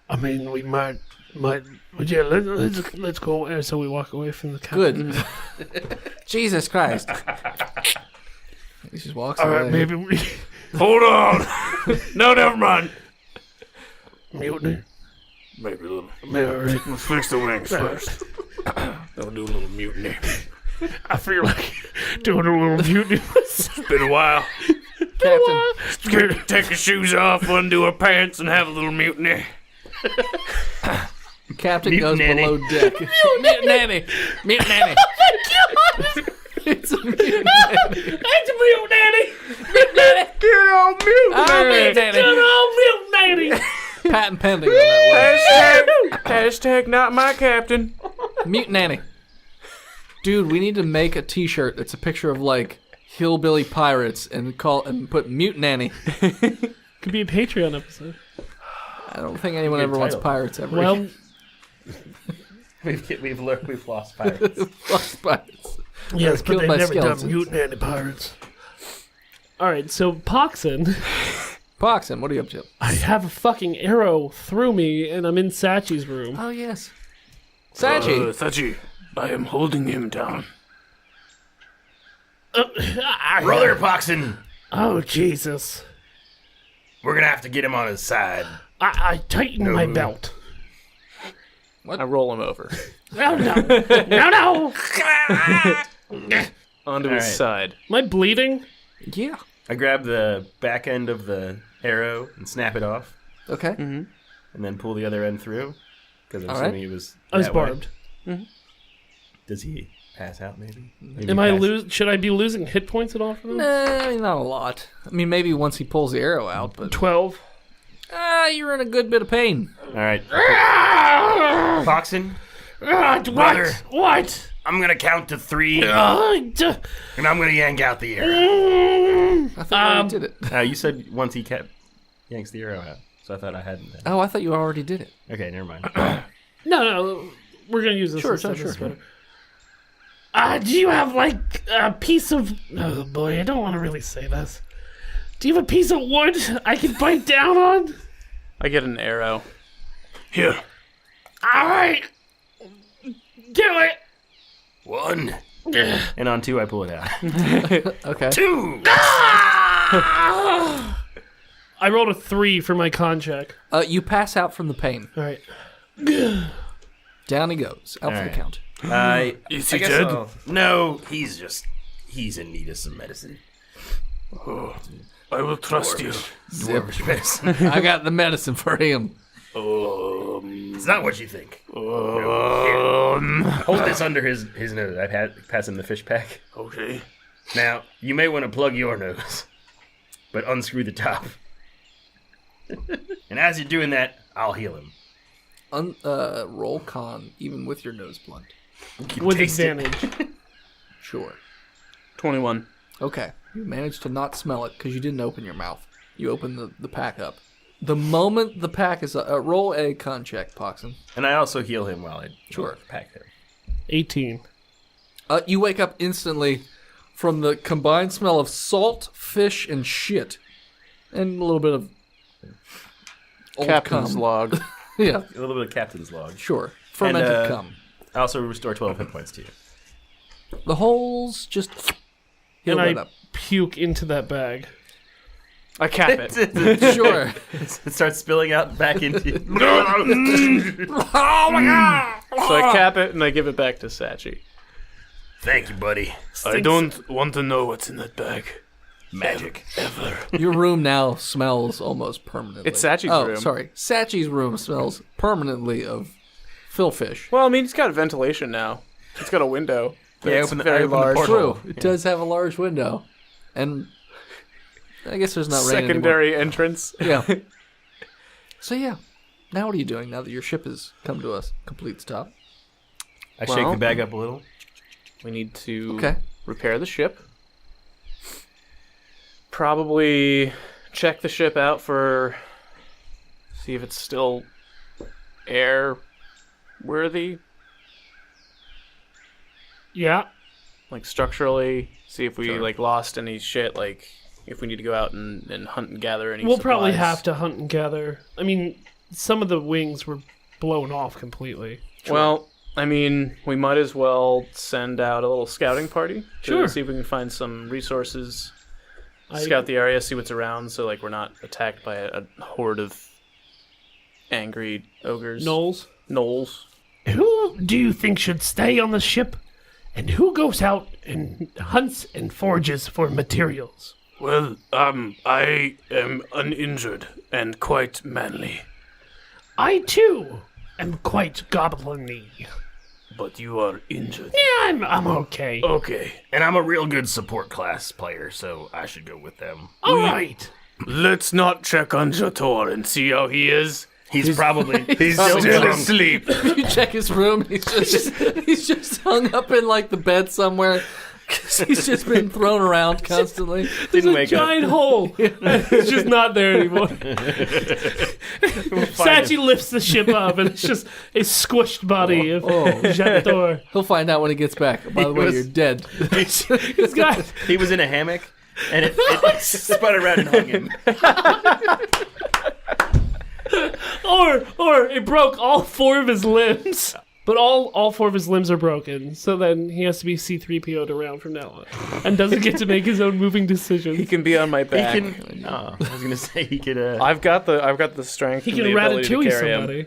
Speaker 9: I mean, we might. But yeah, let's go.
Speaker 2: And so we walk away from the couch.
Speaker 7: Good. Jesus Christ. He just walks
Speaker 9: All
Speaker 7: away.
Speaker 9: right, maybe we
Speaker 6: Hold on. No, never mind.
Speaker 9: mutiny.
Speaker 6: Maybe a little.
Speaker 9: Maybe, all right.
Speaker 6: Let's fix the wings first. They'll do a little mutiny.
Speaker 9: I feel like doing a little mutiny.
Speaker 6: It's been a while.
Speaker 7: Captain.
Speaker 6: Take your shoes off, undo her pants, and have a little mutiny.
Speaker 7: Captain goes
Speaker 9: Mutiny.
Speaker 7: below deck. Mutiny. Mutiny. It's a mutiny.
Speaker 2: That's a real daddy.
Speaker 7: Mutiny. Patent pending on that
Speaker 6: Hashtag not my captain.
Speaker 7: one. Mutiny. Dude, we need to make a T-shirt that's a picture of like hillbilly pirates and put Mutiny.
Speaker 2: Could be a Patreon episode.
Speaker 7: I don't think anyone
Speaker 8: Good
Speaker 7: ever wants
Speaker 8: title.
Speaker 7: pirates ever.
Speaker 2: Well,
Speaker 8: We've lost pirates.
Speaker 7: Lost pirates.
Speaker 9: Yes, but
Speaker 7: killed
Speaker 9: they've
Speaker 7: by
Speaker 9: never
Speaker 7: skeletons.
Speaker 9: done mutiny pirates.
Speaker 2: all right. So Poxon,
Speaker 7: Poxon, what are you up to?
Speaker 2: I have a fucking arrow through me, and I'm in Sachi's room.
Speaker 7: Oh yes, Sachi.
Speaker 6: Sachi, I am holding him down.
Speaker 4: Brother Poxon,
Speaker 9: Oh, Jesus.
Speaker 4: we're gonna have to get him on his side.
Speaker 9: I tightened my belt.
Speaker 5: I roll him over
Speaker 9: No, no. No, no.
Speaker 5: onto his
Speaker 4: right.
Speaker 5: side.
Speaker 2: Am I bleeding?
Speaker 7: Yeah.
Speaker 4: I grab the back end of the arrow and snap it off,
Speaker 7: Okay.
Speaker 4: and then pull the other end through. Because I'm
Speaker 7: All right.
Speaker 4: assuming he was.
Speaker 2: I was
Speaker 4: that way.
Speaker 2: barbed.
Speaker 4: Does he pass out? Maybe.
Speaker 2: Am I should I be losing hit points at all for them?
Speaker 7: Nah, not a lot. I mean, maybe once he pulls the arrow out, but
Speaker 2: 12.
Speaker 7: you're in a good bit of pain.
Speaker 4: All right. Poxon, Brother.
Speaker 9: What?
Speaker 4: I'm gonna count to 3,
Speaker 9: What?
Speaker 4: and I'm gonna yank out the arrow.
Speaker 7: I thought I already did it.
Speaker 4: You said once he yanks the arrow out, so I thought I hadn't. Then.
Speaker 7: Oh, I thought you already did it.
Speaker 4: Okay, never mind.
Speaker 2: No, we're going to use this
Speaker 7: Sure,
Speaker 2: instead.
Speaker 7: sure,
Speaker 2: This is
Speaker 7: sure.
Speaker 2: better.
Speaker 9: Do you have, like, a piece of... Oh, boy, I don't want to really say this. Do you have a piece of wood I can bite down on?
Speaker 5: I get an arrow.
Speaker 6: Here.
Speaker 9: All right. Do it.
Speaker 4: 1, and on 2 I pull it out.
Speaker 7: Okay.
Speaker 4: 2.
Speaker 2: I rolled a 3 for my con check.
Speaker 7: You pass out from the pain.
Speaker 2: All right.
Speaker 7: Down he goes. Out for the
Speaker 4: right.
Speaker 7: count.
Speaker 6: Is he dead?
Speaker 4: No, he's in need of some medicine.
Speaker 6: I will trust you.
Speaker 4: Dwarvish medicine.
Speaker 7: I got the medicine for him.
Speaker 4: It's not what you think. Hold this under his nose. I pass him the fish pack.
Speaker 6: Okay.
Speaker 4: Now, you may want to plug your nose, but unscrew the top. And as you're doing that, I'll heal him.
Speaker 7: Roll con, even with your nose plugged.
Speaker 2: With
Speaker 4: taste it.
Speaker 2: advantage.
Speaker 7: Sure.
Speaker 5: 21.
Speaker 7: Okay. You managed to not smell it because you didn't open your mouth. You opened the pack up. The moment the pack is roll a con check, Poxon.
Speaker 4: And I also heal him while I
Speaker 7: Sure.
Speaker 4: pack him.
Speaker 2: 18.
Speaker 7: You wake up instantly from the combined smell of salt, fish, and shit, and a little bit of old
Speaker 5: Captain's
Speaker 7: cum.
Speaker 5: log.
Speaker 7: Yeah,
Speaker 4: A little bit of captain's log.
Speaker 7: sure. Fermented
Speaker 4: And,
Speaker 7: cum.
Speaker 4: I also restore 12 hit points to you.
Speaker 7: The holes just heal
Speaker 2: And
Speaker 7: right
Speaker 2: I
Speaker 7: up.
Speaker 2: puke into that bag.
Speaker 5: I cap it.
Speaker 7: Sure.
Speaker 4: It starts spilling out back into you.
Speaker 7: Oh my god!
Speaker 5: So I cap it and I give it back to Sachi.
Speaker 4: Thank you, buddy.
Speaker 6: I don't want to know what's in that bag.
Speaker 4: Magic.
Speaker 6: Ever.
Speaker 7: Your room now smells almost permanently.
Speaker 5: It's Sachi's room.
Speaker 7: Sorry. Sachi's room smells permanently of fillfish.
Speaker 5: Well, I mean, it's got ventilation now. It's got a window.
Speaker 4: Yeah,
Speaker 5: It's very large.
Speaker 7: True. It does have a large window. And I guess there's not rain anymore.
Speaker 5: Secondary entrance.
Speaker 7: Yeah. So yeah. Now what are you doing now that your ship has come to a complete stop?
Speaker 4: I shake the bag up a little.
Speaker 5: We need to
Speaker 7: Okay.
Speaker 5: repair the ship. Probably check the ship out for... See if it's still airworthy.
Speaker 2: Yeah.
Speaker 5: Like structurally. See if we like lost any shit. Like if we need to go out and hunt and gather any
Speaker 2: We'll probably
Speaker 5: supplies.
Speaker 2: have to hunt and gather. I mean, some of the wings were blown off completely.
Speaker 5: Well, I mean, we might as well send out a little scouting party to
Speaker 2: Sure.
Speaker 5: see if we can find some resources,
Speaker 2: I-
Speaker 5: scout the area, see what's around, so like we're not attacked by a horde of angry ogres.
Speaker 2: Knowles?
Speaker 5: Gnolls.
Speaker 9: Who do you think should stay on the ship? And who goes out and hunts and forages for materials?
Speaker 6: Well, I am uninjured and quite manly.
Speaker 9: I, too, am quite goblin-y.
Speaker 6: But you are injured.
Speaker 9: Yeah, I'm okay.
Speaker 6: Okay.
Speaker 4: And I'm a real good support class player, so I should go with them.
Speaker 9: All right.
Speaker 6: Let's not check on Jator and see how he is.
Speaker 4: He's probably he's
Speaker 6: Still
Speaker 4: drunk.
Speaker 6: asleep.
Speaker 7: You check his room, he's just hung up in like the bed somewhere. 'Cause he's just been thrown around constantly.
Speaker 4: Didn't wake up.
Speaker 2: Giant hole. It's just not there anymore. Sachi lifts the ship up, and it's just a squished body of Jator.
Speaker 7: He'll find out when he gets back. By the way,
Speaker 4: was-
Speaker 7: you're dead.
Speaker 2: He's got
Speaker 4: He was in a hammock, and it spun around and hung him.
Speaker 2: or it broke all 4 of his limbs. But all 4 of his limbs are broken, so then he has to be C-3PO'd around from now on. And doesn't get to make his own moving decisions.
Speaker 5: He can be on my back.
Speaker 8: I was gonna say he could.
Speaker 5: I've got the strength.
Speaker 2: He
Speaker 5: and
Speaker 2: can
Speaker 5: the ability to
Speaker 2: ratatouille
Speaker 5: carry
Speaker 2: somebody.
Speaker 5: him.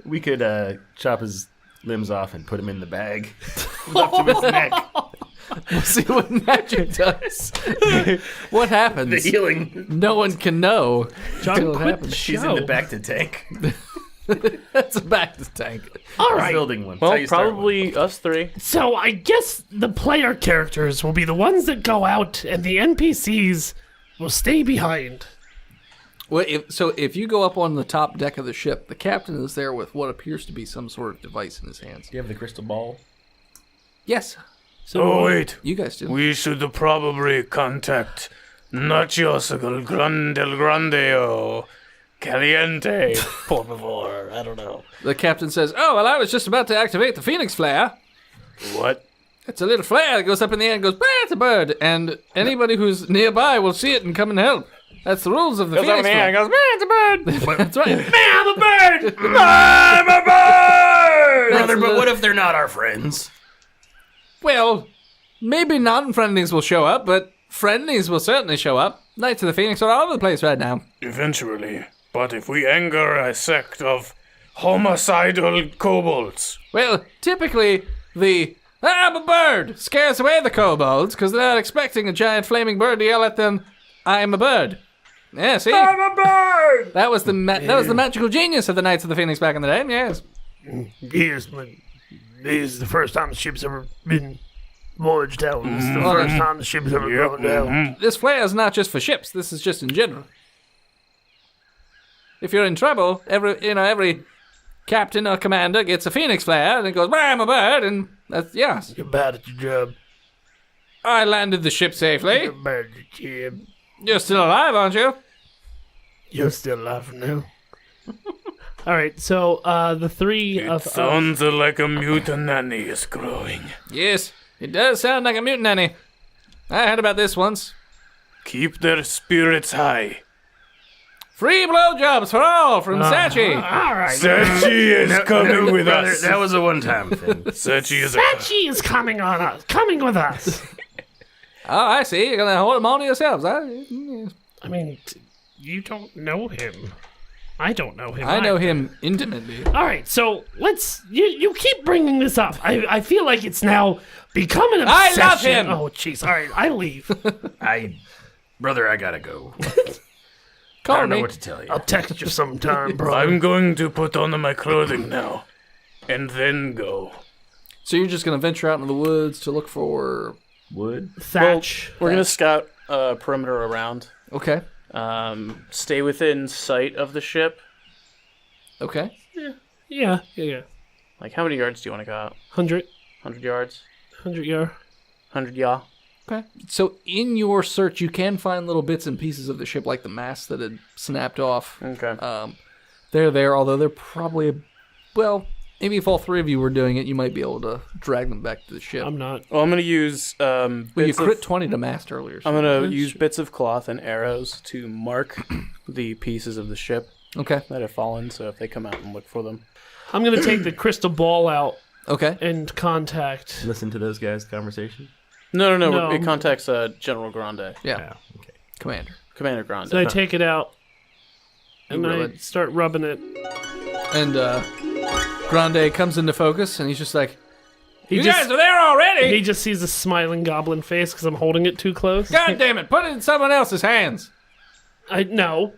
Speaker 8: We could chop his limbs off and put him in the bag up to his neck.
Speaker 7: We'll see what magic does. What happens?
Speaker 8: The healing.
Speaker 7: No one can know.
Speaker 2: John,
Speaker 7: until it
Speaker 2: quit
Speaker 7: happens.
Speaker 2: the
Speaker 8: She's in the
Speaker 2: show.
Speaker 8: back to tank.
Speaker 7: That's a back to tank.
Speaker 2: All right.
Speaker 8: Building one. That's
Speaker 5: Well,
Speaker 8: how you start one.
Speaker 5: probably us 3.
Speaker 9: So I guess the player characters will be the ones that go out, and the NPCs will stay behind.
Speaker 7: Well, if you go up on the top deck of the ship, the captain is there with what appears to be some sort of device in his hands.
Speaker 8: Do you have the crystal ball?
Speaker 7: Yes,
Speaker 6: Oh, wait.
Speaker 7: you guys do.
Speaker 6: We should probably contact Nachos el Grande o Caliente, por favor. I don't know.
Speaker 7: The captain says, "Oh, well, I was just about to activate the Phoenix Flare.
Speaker 6: What?
Speaker 7: It's a little flare that goes up in the air and goes, bah, it's a bird. And anybody who's nearby will see it and come and help. That's the rules of the
Speaker 5: Goes up in
Speaker 7: Phoenix
Speaker 5: the air and
Speaker 7: Flare."
Speaker 5: goes, man, it's a bird.
Speaker 7: That's right.
Speaker 9: I'm a bird!
Speaker 6: I'm a bird!
Speaker 4: Brother, but what if they're not our friends?
Speaker 7: Well, maybe non-friendlies will show up, but friendlies will certainly show up. Knights of the Phoenix are all over the place right now.
Speaker 6: Eventually. But if we anger a sect of homicidal kobolds,
Speaker 7: Well, typically, the "I'm a bird" scares away the kobolds because they're not expecting a giant flaming bird to yell at them, "I'm a bird." Yeah, see?
Speaker 6: I'm a bird!
Speaker 7: That was the magical genius of the Knights of the Phoenix back in the day, yes.
Speaker 9: Yes, but this is the first time the ship's ever been voyaged out. This is the
Speaker 7: Mm.
Speaker 9: first time the ship's ever gone down.
Speaker 7: This flare is not just for ships, this is just in general. If you're in trouble, every captain or commander gets a Phoenix flare and it goes, "I'm a bird," and that's, yes.
Speaker 9: You're bad at your job.
Speaker 7: I landed the ship safely.
Speaker 9: You're bad at your job.
Speaker 7: You're still alive, aren't you?
Speaker 9: You're still alive for now.
Speaker 2: All right, so the 3
Speaker 6: It
Speaker 2: of
Speaker 6: sounds like a mutant nanny is growing.
Speaker 7: Yes, it does sound like a mutant nanny. I heard about this once.
Speaker 6: Keep their spirits high.
Speaker 7: Free blowjobs for all from Sachi.
Speaker 9: All right.
Speaker 6: Sachi is coming with
Speaker 4: Brother,
Speaker 6: us.
Speaker 4: that was a one-time thing.
Speaker 6: Sachi is
Speaker 9: Sachi is coming on us. Coming with us.
Speaker 7: Oh, I see. You're gonna hold them all to yourselves.
Speaker 9: I mean, you don't know him. I don't know him.
Speaker 7: I know
Speaker 9: either.
Speaker 7: him intimately.
Speaker 9: All right, so let's. You keep bringing this up. I feel like it's now become an
Speaker 7: I
Speaker 9: obsession.
Speaker 7: love him.
Speaker 9: Oh, jeez. All right, I leave.
Speaker 4: Brother, I gotta go. I
Speaker 7: Call
Speaker 4: don't know
Speaker 7: me.
Speaker 4: what to tell you.
Speaker 9: I'll text you sometime, bro.
Speaker 6: I'm going to put on my clothing now, and then go.
Speaker 7: So you're just gonna venture out into the woods to look for
Speaker 8: Wood?
Speaker 9: Thatch.
Speaker 5: We're going to scout perimeter around.
Speaker 7: Okay.
Speaker 5: Stay within sight of the ship.
Speaker 7: Okay.
Speaker 2: yeah.
Speaker 5: Like, how many yards do you want to go out?
Speaker 2: 100
Speaker 5: 100 yards?
Speaker 2: 100 yard.
Speaker 5: 100 yaw?
Speaker 7: Okay. So in your search, you can find little bits and pieces of the ship, like the mast that had snapped off.
Speaker 5: Okay.
Speaker 7: They're there, although they're probably, well, maybe if all 3 of you were doing it, you might be able to drag them back to the ship.
Speaker 2: I'm not.
Speaker 5: Well, I'm going to use
Speaker 7: Well, you
Speaker 5: bits
Speaker 7: crit
Speaker 5: of,
Speaker 7: 20 to mast earlier. so-
Speaker 5: I'm going to use bits of cloth and arrows to mark the pieces of the ship
Speaker 7: Okay.
Speaker 5: that have fallen, so if they come out and look for them.
Speaker 2: I'm going to take the crystal ball out
Speaker 7: Okay.
Speaker 2: and contact.
Speaker 8: Listen to those guys' conversation.
Speaker 5: No.
Speaker 2: No.
Speaker 5: It contacts General Grande.
Speaker 7: Yeah.
Speaker 8: Oh, okay.
Speaker 7: Commander.
Speaker 5: Commander Grande.
Speaker 2: So I take it out and
Speaker 7: rub
Speaker 2: I
Speaker 7: it.
Speaker 2: start rubbing it.
Speaker 7: And Grande comes into focus, and he's just like,
Speaker 2: He
Speaker 7: "You
Speaker 2: just,
Speaker 7: guys are there already?
Speaker 2: He just sees a smiling goblin face because I'm holding it too close.
Speaker 7: God damn it! Put it in someone else's hands."
Speaker 2: No.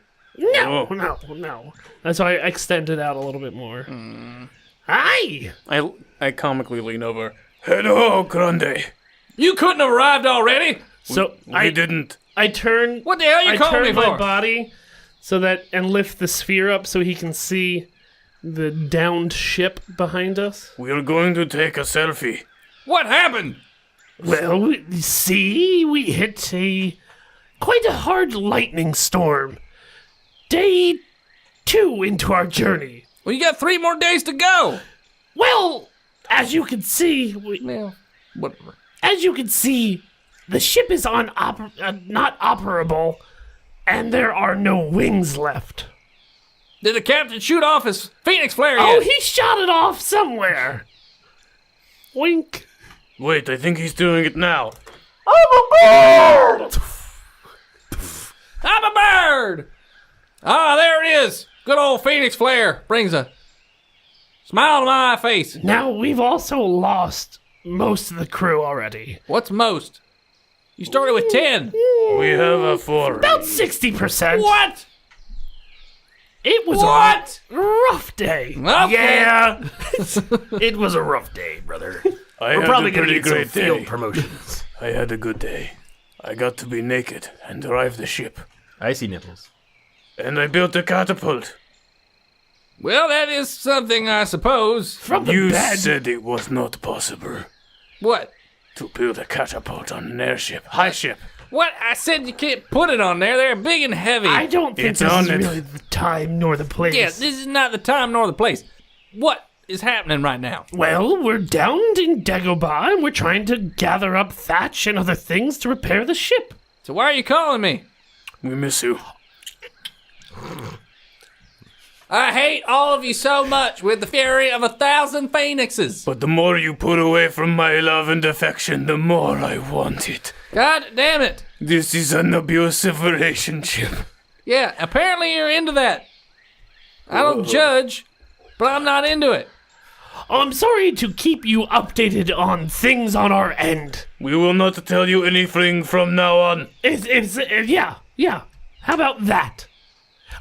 Speaker 2: That's why I extend it out a little bit more.
Speaker 9: Hi.
Speaker 5: I comically lean over.
Speaker 6: Hello, Grande.
Speaker 7: You couldn't have arrived already.
Speaker 2: So
Speaker 6: We didn't.
Speaker 2: I turn.
Speaker 7: What the hell are you
Speaker 2: I
Speaker 7: calling me
Speaker 2: turn my
Speaker 7: for?
Speaker 2: body so that and lift the sphere up so he can see the downed ship behind us.
Speaker 6: We're going to take a selfie.
Speaker 7: What happened?
Speaker 9: Well, see, we hit quite a hard lightning storm. Day 2 into our journey.
Speaker 7: Well, you got 3 more days to go.
Speaker 9: Well, as you can see,
Speaker 7: Well, whatever.
Speaker 9: the ship is not operable, and there are no wings left.
Speaker 7: Did the captain shoot off his phoenix flare
Speaker 9: Oh,
Speaker 7: yet?
Speaker 9: he shot it off somewhere. Wink.
Speaker 6: Wait, I think he's doing it now.
Speaker 7: I'm a bird! Ah, there it is. Good old phoenix flare brings a smile to my face.
Speaker 9: Now, we've also lost most of the crew already.
Speaker 7: What's most? You started with 10.
Speaker 6: We have a 4.
Speaker 9: About 60%.
Speaker 7: What?
Speaker 9: It was
Speaker 7: What?
Speaker 9: a rough day.
Speaker 7: Okay.
Speaker 4: Yeah, it was a rough day, brother.
Speaker 6: I
Speaker 4: We're
Speaker 6: had
Speaker 4: probably
Speaker 6: a
Speaker 4: gonna
Speaker 6: pretty
Speaker 4: need some
Speaker 6: great
Speaker 4: field
Speaker 6: day.
Speaker 4: promotions.
Speaker 6: I had a good day. I got to be naked and drive the ship.
Speaker 8: Icy nipples.
Speaker 6: And I built a catapult.
Speaker 7: Well, that is something, I suppose.
Speaker 9: From the
Speaker 6: You
Speaker 9: bed.
Speaker 6: said it was not possible
Speaker 7: What?
Speaker 6: to build a catapult on an airship. High ship.
Speaker 7: What? I said you can't put it on there. They're big and heavy.
Speaker 9: I don't think
Speaker 6: It's
Speaker 9: this
Speaker 6: on
Speaker 9: is
Speaker 6: it.
Speaker 9: really the time nor the place.
Speaker 7: Yeah, this is not the time nor the place. What is happening right now?
Speaker 9: Well, we're down in Dagobah and we're trying to gather up thatch and other things to repair the ship.
Speaker 7: So why are you calling me?
Speaker 6: We miss you.
Speaker 7: I hate all of you so much with the fury of 1,000 phoenixes.
Speaker 6: But the more you put away from my love and affection, the more I want it.
Speaker 7: God damn it.
Speaker 6: This is an abusive relationship.
Speaker 7: Yeah, apparently you're into that. I don't judge, but I'm not into it.
Speaker 9: I'm sorry to keep you updated on things on our end.
Speaker 6: We will not tell you anything from now on.
Speaker 9: Yeah. How about that?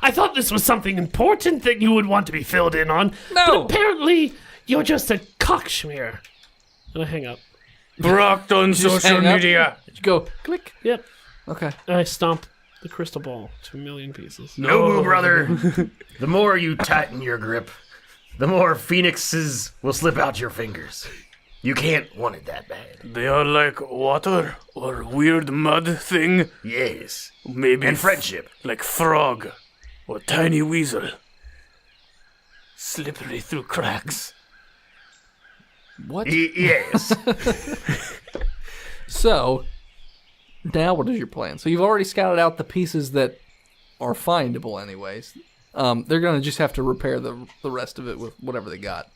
Speaker 9: I thought this was something important that you would want to be filled in on.
Speaker 7: No.
Speaker 9: But apparently, you're just a cockschmear. And I hang up.
Speaker 6: Blocked on
Speaker 7: Just
Speaker 6: social
Speaker 7: hang up?
Speaker 6: media.
Speaker 7: Did you go click?
Speaker 9: Yep.
Speaker 7: Okay.
Speaker 9: And I stomp the crystal ball to a million pieces.
Speaker 4: No, brother. The more you tighten your grip, the more phoenixes will slip out your fingers. You can't want it that bad.
Speaker 6: They are like water or weird mud thing.
Speaker 4: Yes.
Speaker 6: Maybe
Speaker 4: And friendship.
Speaker 6: like frog or tiny weasel. Slippery through cracks.
Speaker 7: What?
Speaker 4: Yes.
Speaker 7: So, now what is your plan? So you've already scouted out the pieces that are findable anyways. They're going to just have to repair the rest of it with whatever they got.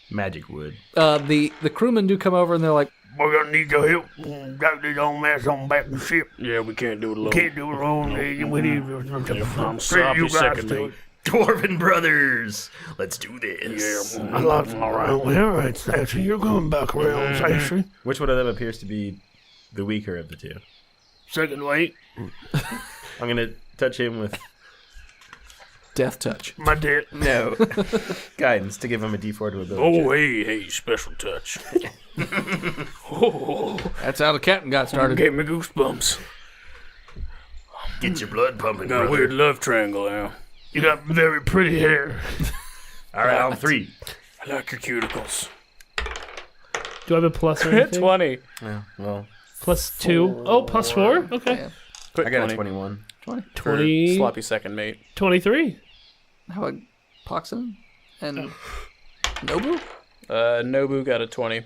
Speaker 8: Magic wood.
Speaker 7: The crewmen do come over and they're like,
Speaker 6: We're gonna need your help. Got this old mess on back the ship. Yeah, we can't do it alone.
Speaker 9: Can't do it alone. We need
Speaker 6: I'm sloppy second, mate.
Speaker 4: Dwarven brothers. Let's do this.
Speaker 6: I like all right.
Speaker 9: All right, Thatcher, you're going back around, Thatcher.
Speaker 8: Which one of them appears to be the weaker of the two?
Speaker 6: Second weight.
Speaker 8: I'm gonna touch him with
Speaker 7: death touch.
Speaker 6: My dick.
Speaker 8: no guidance to give him a D4 to ability.
Speaker 6: Oh, hey, special touch.
Speaker 7: That's how the captain got started.
Speaker 6: Gave me goosebumps.
Speaker 4: Get your blood pumping,
Speaker 6: Got a
Speaker 4: brother.
Speaker 6: weird love triangle now.
Speaker 9: You got very pretty hair.
Speaker 4: All right, on 3.
Speaker 6: I like your cuticles.
Speaker 9: Do I have a plus or anything?
Speaker 5: 20.
Speaker 8: Yeah, well,
Speaker 9: Plus 2. Oh, plus 4? Okay.
Speaker 7: Yeah.
Speaker 5: Quick
Speaker 8: I got
Speaker 5: 20.
Speaker 8: a 21.
Speaker 9: 20.
Speaker 5: Sloppy second mate.
Speaker 9: 23.
Speaker 7: How about Poxon and Nobu?
Speaker 5: Nobu got a 20.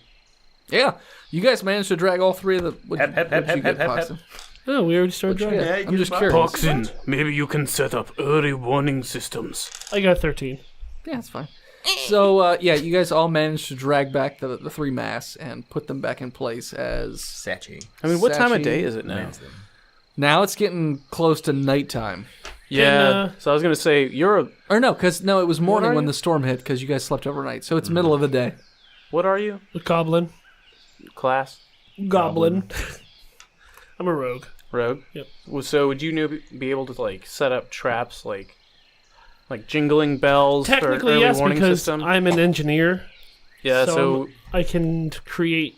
Speaker 7: Yeah, you guys managed to drag all three of the. What'd
Speaker 8: Hep,
Speaker 7: you
Speaker 8: hep,
Speaker 7: get,
Speaker 8: hep,
Speaker 7: Poxon?
Speaker 9: Oh, we already started
Speaker 7: What'd you
Speaker 9: driving.
Speaker 7: get? I'm just curious.
Speaker 6: Poxin, maybe you can set up early warning systems.
Speaker 9: I got 13.
Speaker 7: Yeah, that's fine. So, yeah, you guys all managed to drag back the three masts and put them back in place as...
Speaker 8: Sachi.
Speaker 5: I mean, what time of
Speaker 7: Sachi
Speaker 5: day is it now?
Speaker 8: Lands them.
Speaker 7: Now it's getting close to nighttime.
Speaker 5: Yeah. So I was going to say, you're a...
Speaker 7: Or no, because it was morning
Speaker 5: are
Speaker 7: when
Speaker 5: you?
Speaker 7: the storm hit because you guys slept overnight. So it's middle of the day.
Speaker 5: What are you?
Speaker 9: A goblin.
Speaker 5: Class?
Speaker 9: Goblin. I'm a rogue.
Speaker 5: Rogue?
Speaker 9: Yep.
Speaker 5: Well, so would you be able to, like, set up traps, like jingling bells for
Speaker 9: Technically,
Speaker 5: early
Speaker 9: yes,
Speaker 5: warning
Speaker 9: because
Speaker 5: system?
Speaker 9: I'm an engineer.
Speaker 5: Yeah, so...
Speaker 9: I can create...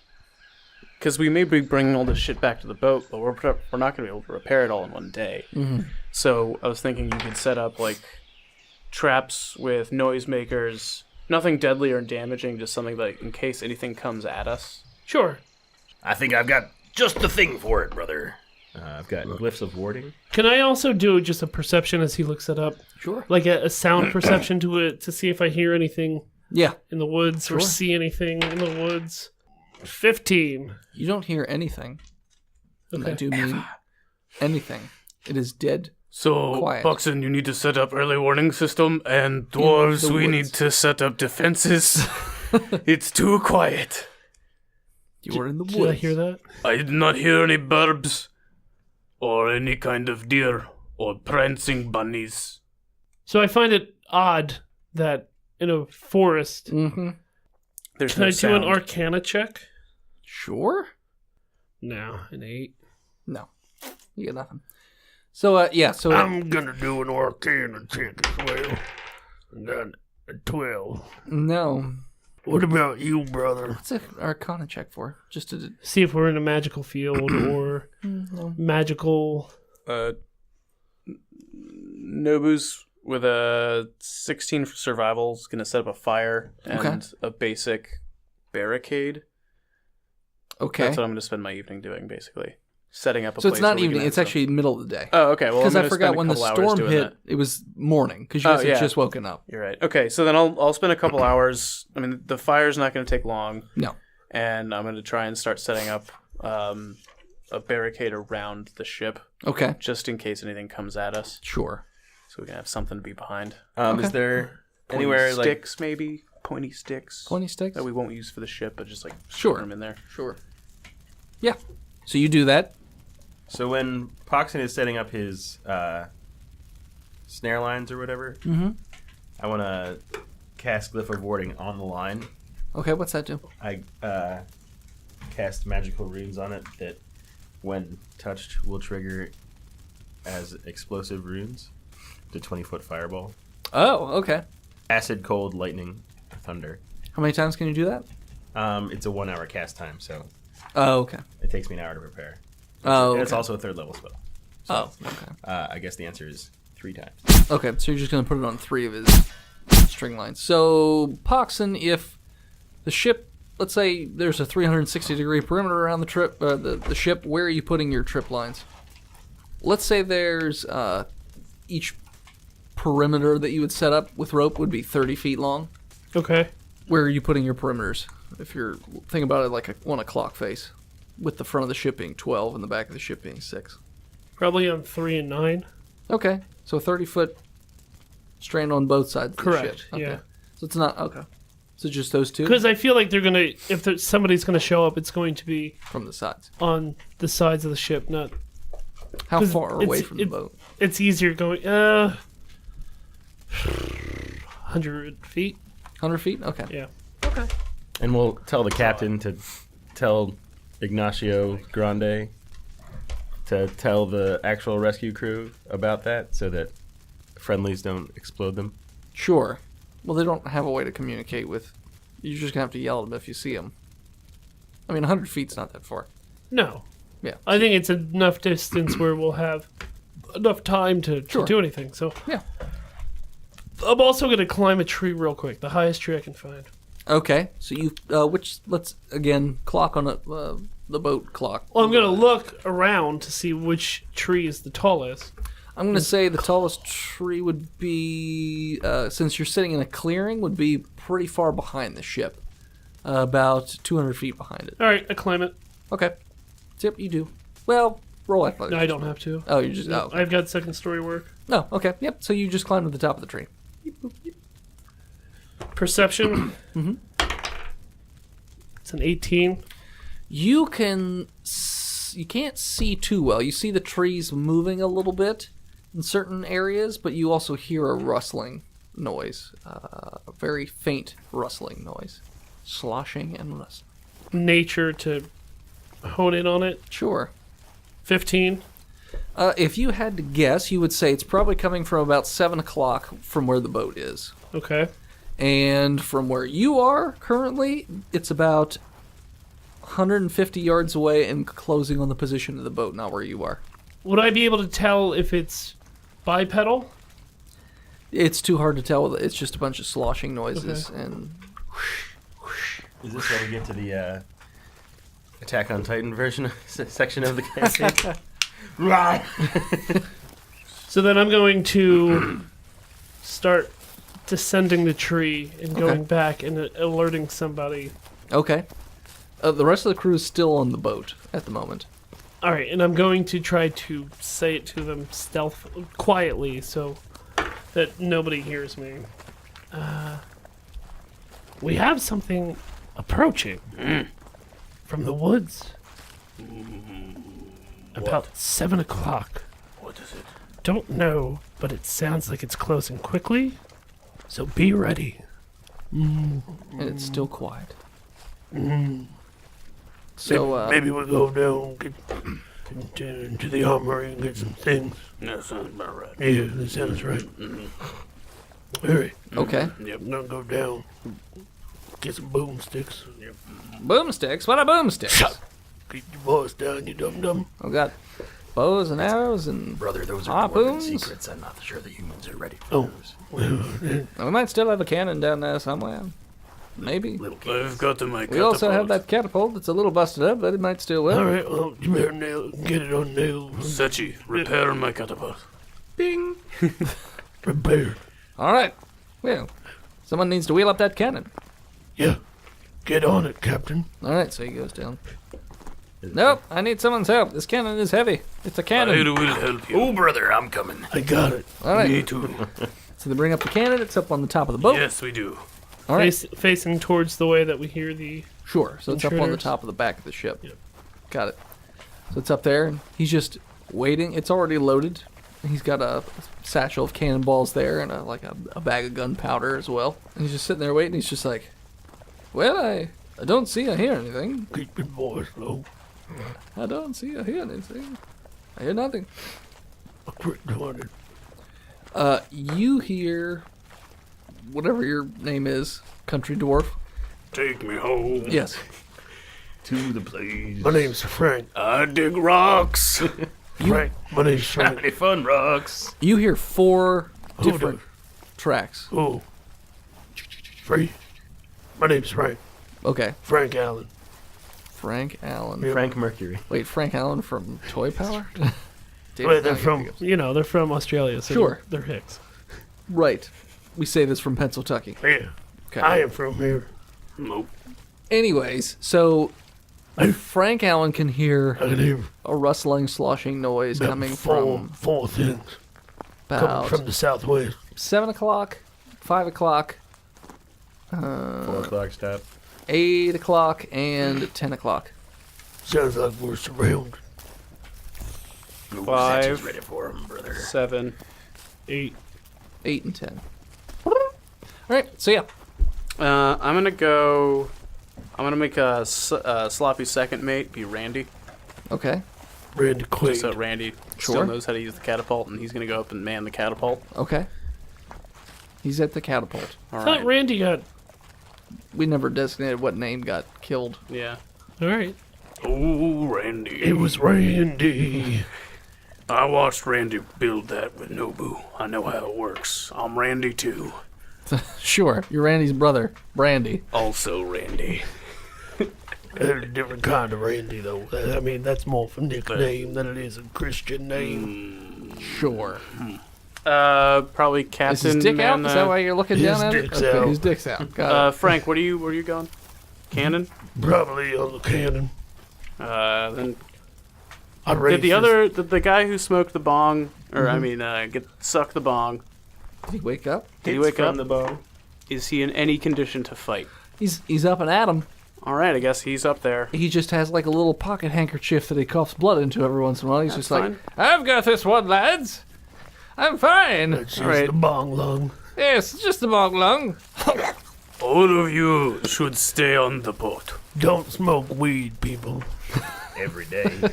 Speaker 5: Because we may be bringing all this shit back to the boat, but we're not going to be able to repair it all in one day.
Speaker 7: Mm-hmm.
Speaker 5: So I was thinking you could set up, like, traps with noisemakers. Nothing deadly or damaging, just something like in case anything comes at us.
Speaker 9: Sure.
Speaker 4: I think I've got just the thing for it, brother.
Speaker 8: I've got glyphs of warding.
Speaker 9: Can I also do just a perception as he looks it up?
Speaker 7: Sure.
Speaker 9: Like a sound perception to it to see if I hear anything
Speaker 7: Yeah.
Speaker 9: in the woods or see anything in the woods? 15.
Speaker 7: You don't hear anything. And I
Speaker 9: Okay.
Speaker 7: do mean anything. It is dead
Speaker 6: So,
Speaker 7: quiet.
Speaker 6: Buxton, you need to set up early warning system, and dwarves,
Speaker 7: the
Speaker 6: we
Speaker 7: woods.
Speaker 6: need to set up defenses. It's too quiet.
Speaker 7: You were in the woods.
Speaker 2: Did I hear that?
Speaker 6: I did not hear any burbs, or any kind of deer, or prancing bunnies.
Speaker 2: So I find it odd that in a forest,
Speaker 7: Mm-hmm.
Speaker 5: There's
Speaker 2: can
Speaker 5: no
Speaker 2: I do an
Speaker 5: sound.
Speaker 2: Arcana check?
Speaker 7: Sure.
Speaker 2: No, an 8.
Speaker 7: No. You get nothing. So, yeah, so...
Speaker 9: I'm gonna do an Arcana check as well. And then a 12.
Speaker 7: no.
Speaker 9: What about you, brother?
Speaker 7: What's an Arcana check for? Just to...
Speaker 2: See if we're in a magical field or magical.
Speaker 5: Nobu's with a 16 for survival is going to set up a fire and a basic barricade.
Speaker 7: Okay.
Speaker 5: That's what I'm going to spend my evening doing, basically. Setting up a
Speaker 7: So
Speaker 5: place
Speaker 7: it's not
Speaker 5: where we can
Speaker 7: evening,
Speaker 5: have
Speaker 7: it's
Speaker 5: stuff.
Speaker 7: actually middle of the day.
Speaker 5: Oh, okay. Well,
Speaker 7: Because
Speaker 5: I'm
Speaker 7: I
Speaker 5: gonna
Speaker 7: forgot
Speaker 5: spend a
Speaker 7: when the
Speaker 5: couple hours
Speaker 7: storm
Speaker 5: doing
Speaker 7: hit,
Speaker 5: that.
Speaker 7: it was morning. Because you guys had just woken up.
Speaker 5: You're right. Okay, so then I'll spend a couple hours. I mean, the fire's not going to take long.
Speaker 7: No.
Speaker 5: And I'm going to try and start setting up a barricade around the ship,
Speaker 7: Okay.
Speaker 5: just in case anything comes at us,
Speaker 7: Sure.
Speaker 5: so we can have something to be behind.
Speaker 8: Is there
Speaker 5: Pointy
Speaker 8: anywhere like
Speaker 5: sticks, maybe pointy sticks
Speaker 7: 20 sticks?
Speaker 5: that we won't use for the ship, but just like
Speaker 7: Sure.
Speaker 5: put them in there.
Speaker 7: Sure. Yeah. So you do that.
Speaker 8: so when Poxon is setting up his snare lines or whatever, I want to cast Glyph of Warding on the line.
Speaker 7: Okay, what's that do?
Speaker 8: I cast magical runes on it that, when touched, will trigger as explosive runes. The 20-foot fireball.
Speaker 7: Oh, okay.
Speaker 8: Acid, cold, lightning, thunder.
Speaker 7: How many times can you do that?
Speaker 8: It's a 1-hour cast time, so
Speaker 7: Oh, okay.
Speaker 8: it takes me an hour to prepare.
Speaker 7: Oh,
Speaker 8: And it's
Speaker 7: okay.
Speaker 8: also a 3rd level spell.
Speaker 7: Oh, okay.
Speaker 8: I guess the answer is 3 times.
Speaker 7: Okay, so you're just going to put it on 3 of his string lines. So, Poxon, if the ship, let's say there's a 360-degree perimeter around the trip, the ship, where are you putting your trip lines? Let's say there's each perimeter that you would set up with rope would be 30 feet long.
Speaker 2: Okay.
Speaker 7: Where are you putting your perimeters? If you're thinking about it like on a clock face, with the front of the ship being 12 and the back of the ship being 6.
Speaker 2: Probably on 3 and 9.
Speaker 7: Okay, so a 30-foot strand on both sides of
Speaker 2: Correct,
Speaker 7: the ship. Okay.
Speaker 2: yeah.
Speaker 7: So it's not, okay. So just those two
Speaker 2: Because I feel like they're going to, if somebody's going to show up, it's going to be
Speaker 7: from the sides.
Speaker 2: on the sides of the ship, not.
Speaker 7: How
Speaker 2: 'Cause
Speaker 7: far away
Speaker 2: it's-
Speaker 7: from the
Speaker 2: it-
Speaker 7: boat?
Speaker 2: It's easier going, 100 feet.
Speaker 7: 100 feet? Okay.
Speaker 2: Yeah.
Speaker 8: And we'll tell the captain to tell Ignacio Grande to tell the actual rescue crew about that so that friendlies don't explode them.
Speaker 7: Sure. Well, they don't have a way to communicate with. You're just going to have to yell at them if you see them. I mean, 100 feet's not that far.
Speaker 2: No.
Speaker 7: Yeah.
Speaker 2: I think it's enough distance where we'll have enough time to
Speaker 7: Sure.
Speaker 2: do anything. So
Speaker 7: Yeah.
Speaker 2: I'm also going to climb a tree real quick, the highest tree I can find.
Speaker 7: Okay. So you, let's, again, clock on the boat clock.
Speaker 2: Well, I'm going to look around to see which tree is the tallest.
Speaker 7: I'm going to say the tallest tree would be, since you're sitting in a clearing, would be pretty far behind the ship. About 200 feet behind it.
Speaker 2: All right, I climb it.
Speaker 7: Okay. Yep, you do. Well, roll athletics.
Speaker 2: No, I don't have to.
Speaker 7: Oh, you just, oh, okay.
Speaker 2: I've got second story work.
Speaker 7: No, okay. Yep, so you just climb to the top of the tree.
Speaker 2: Perception.
Speaker 7: Mm-hmm.
Speaker 2: It's an 18.
Speaker 7: You can't see too well. You see the trees moving a little bit in certain areas, but you also hear a rustling noise. A very faint rustling noise. Sloshing and rustling.
Speaker 2: Nature to hone in on it.
Speaker 7: Sure.
Speaker 2: 15.
Speaker 7: If you had to guess, you would say it's probably coming from about 7 o'clock from where the boat is.
Speaker 2: Okay.
Speaker 7: And from where you are currently, it's about 150 yards away and closing on the position of the boat, not where you are.
Speaker 2: Would I be able to tell if it's bipedal?
Speaker 7: It's too hard to tell. It's just a bunch of sloshing noises and
Speaker 8: Is this where we get to the Attack on Titan version section of the campaign? Right.
Speaker 2: So then I'm going to start descending the tree and going back and alerting somebody.
Speaker 7: Okay. The rest of the crew is still on the boat at the moment.
Speaker 2: All right, and I'm going to try to say it to them quietly so that nobody hears me. We have something approaching from the woods. About 7 o'clock.
Speaker 6: What is it?
Speaker 2: Don't know, but it sounds like it's closing quickly. So be ready.
Speaker 7: And it's still quiet. So,
Speaker 9: Maybe we'll go down, get into the armory and get some things.
Speaker 6: That sounds about right.
Speaker 9: Yeah, that sounds right. All right,
Speaker 7: okay.
Speaker 9: I'm gonna go down, get some boomsticks.
Speaker 7: Boomsticks? What are boomsticks?
Speaker 9: Keep your voice down, you dum-dum.
Speaker 7: I've got bows and arrows and
Speaker 4: Brother, those are dwarven
Speaker 7: harpoons.
Speaker 4: secrets. I'm not sure the humans are ready for
Speaker 9: Oh.
Speaker 4: those.
Speaker 7: We might still have a cannon down there somewhere. Maybe.
Speaker 4: Little
Speaker 6: I've
Speaker 4: kids.
Speaker 6: got to my
Speaker 7: We also have that catapult that's a little busted up, but it might still work.
Speaker 9: All right, well, you better get it on nails.
Speaker 6: Sechi, repair my catapult.
Speaker 7: Bing.
Speaker 9: Prepare.
Speaker 7: All right. Well, someone needs to wheel up that cannon.
Speaker 9: Yeah, get on it, Captain.
Speaker 7: All right, so he goes down. Nope, I need someone's help. This cannon is heavy. It's a
Speaker 6: I
Speaker 7: cannon.
Speaker 6: will help you.
Speaker 4: Oh, brother, I'm coming.
Speaker 9: I got it.
Speaker 7: All right.
Speaker 6: Me too.
Speaker 7: So they bring up the cannon. It's up on the top of the boat.
Speaker 6: Yes, we do.
Speaker 7: All right.
Speaker 2: Facing towards the way that we hear the...
Speaker 7: Sure. So it's up on the
Speaker 2: Intruders.
Speaker 7: top of the back of the ship.
Speaker 2: Yep.
Speaker 7: Got it. So it's up there, and he's just waiting. It's already loaded. He's got a satchel of cannonballs there, and a bag of gunpowder as well. And he's just sitting there waiting. He's just like, "Well, I don't see or hear anything.
Speaker 9: Keep your voice low.
Speaker 7: I don't see or hear anything. I hear nothing."
Speaker 9: I quit doing it.
Speaker 7: You hear whatever your name is, country dwarf.
Speaker 6: Take me home
Speaker 7: Yes.
Speaker 6: to the place.
Speaker 9: My name's Frank.
Speaker 6: I dig rocks.
Speaker 9: Frank. My name's Frank.
Speaker 6: Shiny fun rocks.
Speaker 7: You hear 4
Speaker 9: Who
Speaker 7: different tracks.
Speaker 9: Oh. Frank. My name's Frank.
Speaker 7: Okay.
Speaker 9: Frank Allen.
Speaker 7: Frank Allen.
Speaker 9: Yeah.
Speaker 8: Frank Mercury.
Speaker 7: Wait, Frank Allen from Toy Power?
Speaker 9: Wait, they're from...
Speaker 2: They're from Australia, so
Speaker 7: Sure.
Speaker 2: they're Hicks.
Speaker 7: Right. We say this from Pennsylvania.
Speaker 9: Yeah.
Speaker 7: Okay.
Speaker 9: I am from here.
Speaker 6: Nope.
Speaker 7: Anyways, so Frank Allen can hear
Speaker 9: I can hear
Speaker 7: a rustling, sloshing noise
Speaker 9: about
Speaker 7: coming
Speaker 9: four
Speaker 7: from
Speaker 9: things coming
Speaker 7: about
Speaker 9: from the southwest.
Speaker 7: 7 o'clock, 5 o'clock,
Speaker 8: 4 o'clock stop.
Speaker 7: 8 o'clock, and 10 o'clock.
Speaker 9: Sounds like we're surrounded.
Speaker 4: Ooh,
Speaker 5: 5.
Speaker 4: Satch's ready for him, brother.
Speaker 5: 7.
Speaker 2: 8.
Speaker 7: 8 and 10. Alright, so yeah.
Speaker 5: I'm gonna go. I'm gonna make a sloppy second mate be Randy,
Speaker 7: Okay.
Speaker 9: Randy Quaid.
Speaker 5: so Randy
Speaker 7: Sure.
Speaker 5: still knows how to use the catapult, and he's gonna go up and man the catapult.
Speaker 7: Okay. He's at the catapult.
Speaker 5: All
Speaker 2: I thought
Speaker 5: right.
Speaker 2: Randy got...
Speaker 7: We never designated what name got killed.
Speaker 5: Yeah.
Speaker 2: All right.
Speaker 6: Oh, Randy.
Speaker 9: It was Randy.
Speaker 6: I watched Randy build that with Nobu. I know how it works. I'm Randy too.
Speaker 7: Sure, you're Randy's brother, Brandy.
Speaker 6: Also Randy.
Speaker 9: That's a different kind of Randy, though. I mean, that's more of a nickname than it is a Christian name.
Speaker 7: Sure.
Speaker 5: Probably
Speaker 7: Is
Speaker 5: Captain.
Speaker 7: his dick out?
Speaker 5: man,
Speaker 7: Is that why you're looking
Speaker 9: his
Speaker 7: down at it?
Speaker 9: dick's
Speaker 7: Okay,
Speaker 9: out.
Speaker 7: his dick's out. Got it.
Speaker 5: Frank, where are you going? Cannon.
Speaker 9: Probably on the cannon.
Speaker 5: Then
Speaker 9: I'd raise
Speaker 5: did the guy who smoked the bong, or
Speaker 7: Mm-hmm.
Speaker 5: I mean, suck the bong?
Speaker 7: Did he wake up?
Speaker 5: Did he wake up?
Speaker 8: the bow.
Speaker 5: Is he in any condition to fight?
Speaker 7: He's up and at him.
Speaker 5: All right, I guess he's up there.
Speaker 7: He just has like a little pocket handkerchief that he coughs blood into every once in a while. He's
Speaker 5: That's
Speaker 7: just
Speaker 5: fine.
Speaker 7: like, I've got this one, lads. I'm fine.
Speaker 9: That's just
Speaker 5: Alright.
Speaker 9: the bong lung.
Speaker 7: Yes, it's just a bog lung.
Speaker 6: All of you should stay on the boat.
Speaker 9: Don't smoke weed, people.
Speaker 4: Every day.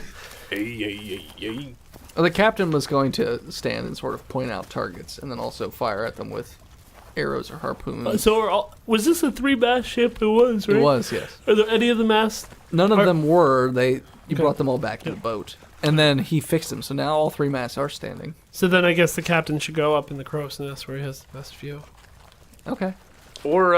Speaker 6: Hey.
Speaker 7: Well, the captain was going to stand and sort of point out targets and then also fire at them with arrows or harpoons.
Speaker 2: Was this a 3-mast ship? It was, right?
Speaker 7: It was, yes.
Speaker 2: Are there any of the masts?
Speaker 7: None of
Speaker 2: Are-
Speaker 7: them were. You brought them all back to the boat. And then he fixed them, so now all 3 masts are standing.
Speaker 2: So then I guess the captain should go up in the crow's nest where he has the best view.
Speaker 7: Okay.
Speaker 5: Or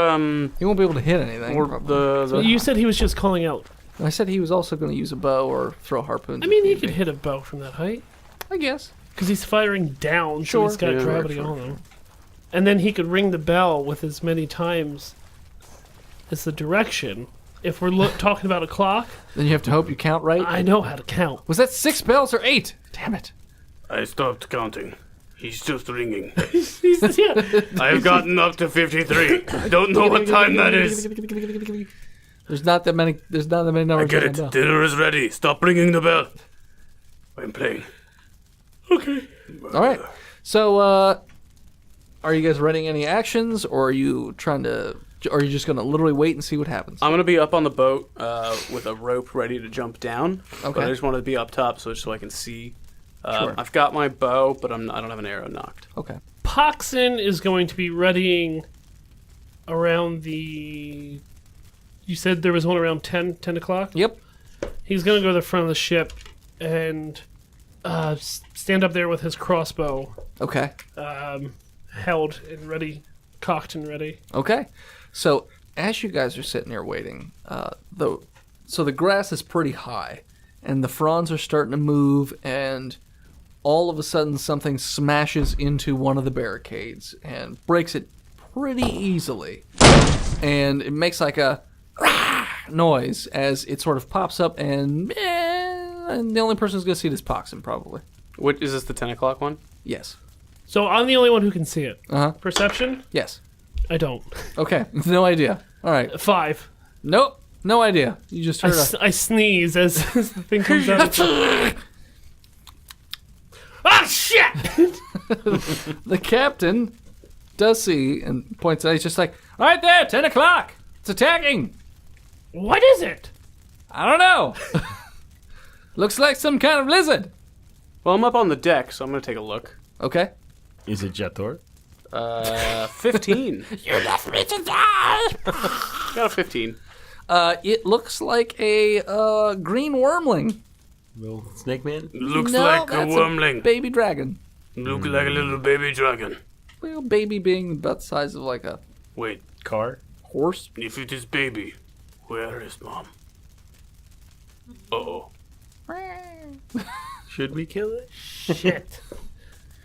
Speaker 7: He won't be able to hit anything.
Speaker 5: or
Speaker 7: probably.
Speaker 5: the
Speaker 2: You said he was just calling out.
Speaker 7: I said he was also going to use a bow or throw harpoons.
Speaker 2: I mean,
Speaker 7: if
Speaker 2: he
Speaker 7: need
Speaker 2: could
Speaker 7: be.
Speaker 2: hit a bow from that height.
Speaker 7: I guess.
Speaker 2: Because he's firing down,
Speaker 7: Sure.
Speaker 2: so he's got
Speaker 5: Yeah,
Speaker 2: gravity
Speaker 5: sure.
Speaker 2: on him. And then he could ring the bell with as many times as the direction if we're talking about a clock,
Speaker 7: Then you have to hope you count right.
Speaker 2: I know how to count.
Speaker 7: Was that 6 bells or 8? Damn it.
Speaker 6: I stopped counting. He's just ringing.
Speaker 2: Yeah.
Speaker 6: I've gotten up to 53. I don't know what time that is.
Speaker 7: There's not that many. There's not that many
Speaker 6: I
Speaker 7: numbers.
Speaker 6: get
Speaker 7: on
Speaker 6: it.
Speaker 7: the bell.
Speaker 6: Dinner is ready. Stop ringing the bell. I'm playing.
Speaker 2: Okay.
Speaker 7: All right. So, are you guys running any actions, or are you trying to? Or are you just gonna literally wait and see what happens?
Speaker 5: I'm gonna be up on the boat with a rope ready to jump down.
Speaker 7: Okay.
Speaker 5: But I just wanted to be up top so I can see.
Speaker 7: Sure.
Speaker 5: I've got my bow, but I don't have an arrow knocked.
Speaker 7: Okay.
Speaker 2: Poxon is going to be readying around the... You said there was one around 10 o'clock?
Speaker 7: Yep.
Speaker 2: He's going to go to the front of the ship and stand up there with his crossbow
Speaker 7: Okay.
Speaker 2: held and ready, cocked and ready.
Speaker 7: Okay. So as you guys are sitting there waiting, the grass is pretty high, and the fronds are starting to move, and all of a sudden something smashes into one of the barricades and breaks it pretty easily, and it makes like a noise as it sort of pops up, and the only person who's going to see it is Poxon, probably.
Speaker 5: What is this? The 10 o'clock one?
Speaker 7: Yes.
Speaker 2: So I'm the only one who can see it.
Speaker 7: Uh-huh.
Speaker 2: Perception?
Speaker 7: Yes.
Speaker 2: I don't.
Speaker 7: Okay. No idea. All right.
Speaker 2: 5.
Speaker 7: Nope. No idea. You just heard
Speaker 2: I sneeze as the thing comes out. Ah, shit!
Speaker 7: the captain does see and points out. He's just like, right there, 10 o'clock. It's attacking.
Speaker 2: What is it?
Speaker 7: I don't know. Looks like some kind of lizard.
Speaker 5: Well, I'm up on the deck, so I'm gonna take a look.
Speaker 7: Okay.
Speaker 8: Is it Jetor?
Speaker 5: 15.
Speaker 1: You left me to die!
Speaker 5: Got a 15.
Speaker 7: It looks like a green wormling.
Speaker 8: Little snake man?
Speaker 6: Looks
Speaker 7: No,
Speaker 6: like a
Speaker 7: that's
Speaker 6: wormling.
Speaker 7: Baby dragon.
Speaker 6: Look like a little baby dragon.
Speaker 7: Well, baby being about the size of like a
Speaker 6: Wait,
Speaker 8: Car?
Speaker 7: horse.
Speaker 6: if it is baby, where is mom? Uh-oh.
Speaker 8: Should we kill it?
Speaker 2: Shit.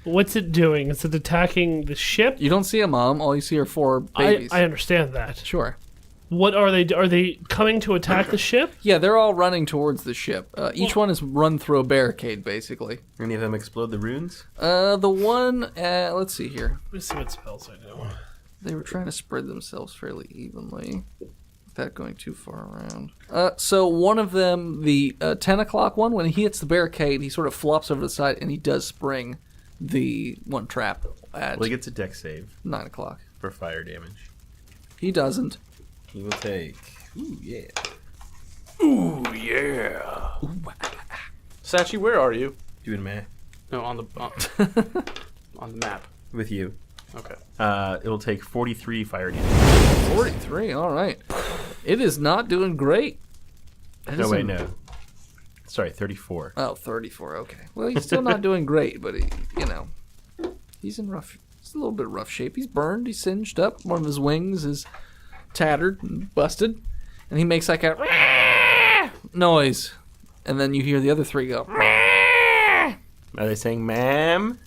Speaker 2: What's it doing? Is it attacking the ship?
Speaker 7: You don't see a mom. All you see are 4 babies.
Speaker 2: I understand that.
Speaker 7: Sure.
Speaker 2: What are they? Are they coming to attack the ship?
Speaker 7: Yeah, they're all running towards the ship. Each one is run through a barricade, basically.
Speaker 8: Any of them explode the runes?
Speaker 7: The one, let's see here.
Speaker 2: Let me see what spells I know.
Speaker 7: They were trying to spread themselves fairly evenly without going too far around. So one of them, the 10 o'clock one, when he hits the barricade, he sort of flops over to the side, and he does spring the one trap at
Speaker 8: Well, he gets a dex save
Speaker 7: 9 o'clock.
Speaker 8: for fire damage.
Speaker 7: He doesn't.
Speaker 8: He will take... Ooh, yeah.
Speaker 6: Ooh, yeah.
Speaker 5: Sachi, where are you?
Speaker 8: Doing math.
Speaker 5: No, on the on the map.
Speaker 8: With you.
Speaker 5: Okay.
Speaker 8: It'll take 43 fire damage.
Speaker 7: 43, all right. It is not doing great. That
Speaker 8: No, wait,
Speaker 7: isn't-
Speaker 8: no. Sorry, 34.
Speaker 7: Oh, 34, okay. Well, he's still not doing great, but, he's in rough... He's a little bit rough shape. He's burned, he's singed up. One of his wings is tattered and busted. And he makes like a noise. And then you hear the other 3 go...
Speaker 8: Are they saying ma'am?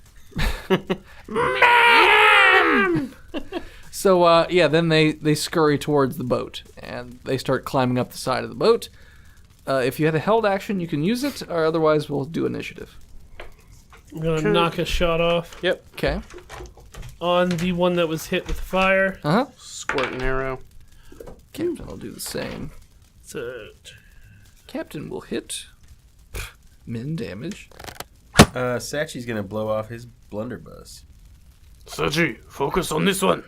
Speaker 7: So, then they scurry towards the boat, and they start climbing up the side of the boat. If you had a held action, you can use it, or otherwise we'll do initiative.
Speaker 2: I'm gonna knock a shot off
Speaker 5: Yep.
Speaker 7: Okay.
Speaker 2: on the one that was hit with fire.
Speaker 7: Uh-huh.
Speaker 5: Squirt an arrow.
Speaker 7: Captain will do the same.
Speaker 2: So,
Speaker 7: Captain will hit. Min damage.
Speaker 8: Sachi's gonna blow off his blunderbuss.
Speaker 6: Sachi, focus on this one.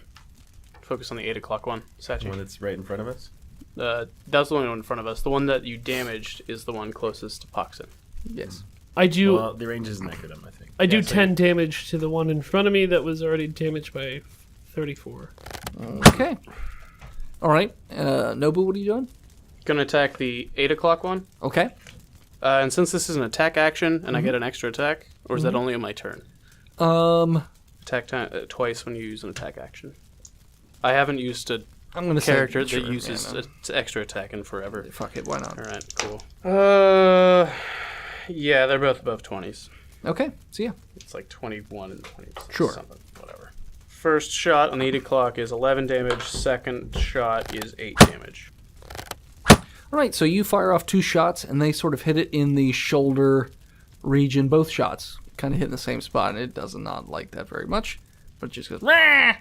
Speaker 5: Focus on the 8 o'clock one.
Speaker 8: The
Speaker 5: Sachi.
Speaker 8: one that's right in front of us.
Speaker 5: That's the only one in front of us. The one that you damaged is the one closest to Poxon.
Speaker 7: Yes.
Speaker 2: I do.
Speaker 8: Well, the range isn't that good on my thing.
Speaker 2: I do
Speaker 8: Yeah, so
Speaker 2: 10 damage to the one in front of me that was already damaged by 34.
Speaker 7: Okay. All right. Nobu, what are you doing?
Speaker 5: Gonna attack the 8 o'clock one.
Speaker 7: Okay.
Speaker 5: And since this is an attack action, and I get an extra attack, or is that only on my turn? Attack twice when you use an attack action. I haven't used a
Speaker 7: I'm gonna
Speaker 5: character
Speaker 7: say,
Speaker 5: that
Speaker 7: sure,
Speaker 5: uses extra attack in forever.
Speaker 7: Fuck it, why not?
Speaker 5: All right, cool. Yeah, they're both above 20s.
Speaker 7: Okay. See ya.
Speaker 5: It's like 21 and 20.
Speaker 7: Sure.
Speaker 5: Something, whatever. First shot on the 8 o'clock is 11 damage. Second shot is 8 damage.
Speaker 7: All right, so you fire off 2 shots, and they sort of hit it in the shoulder region. Both shots kind of hit in the same spot, and it does not like that very much. But it just goes, Rah!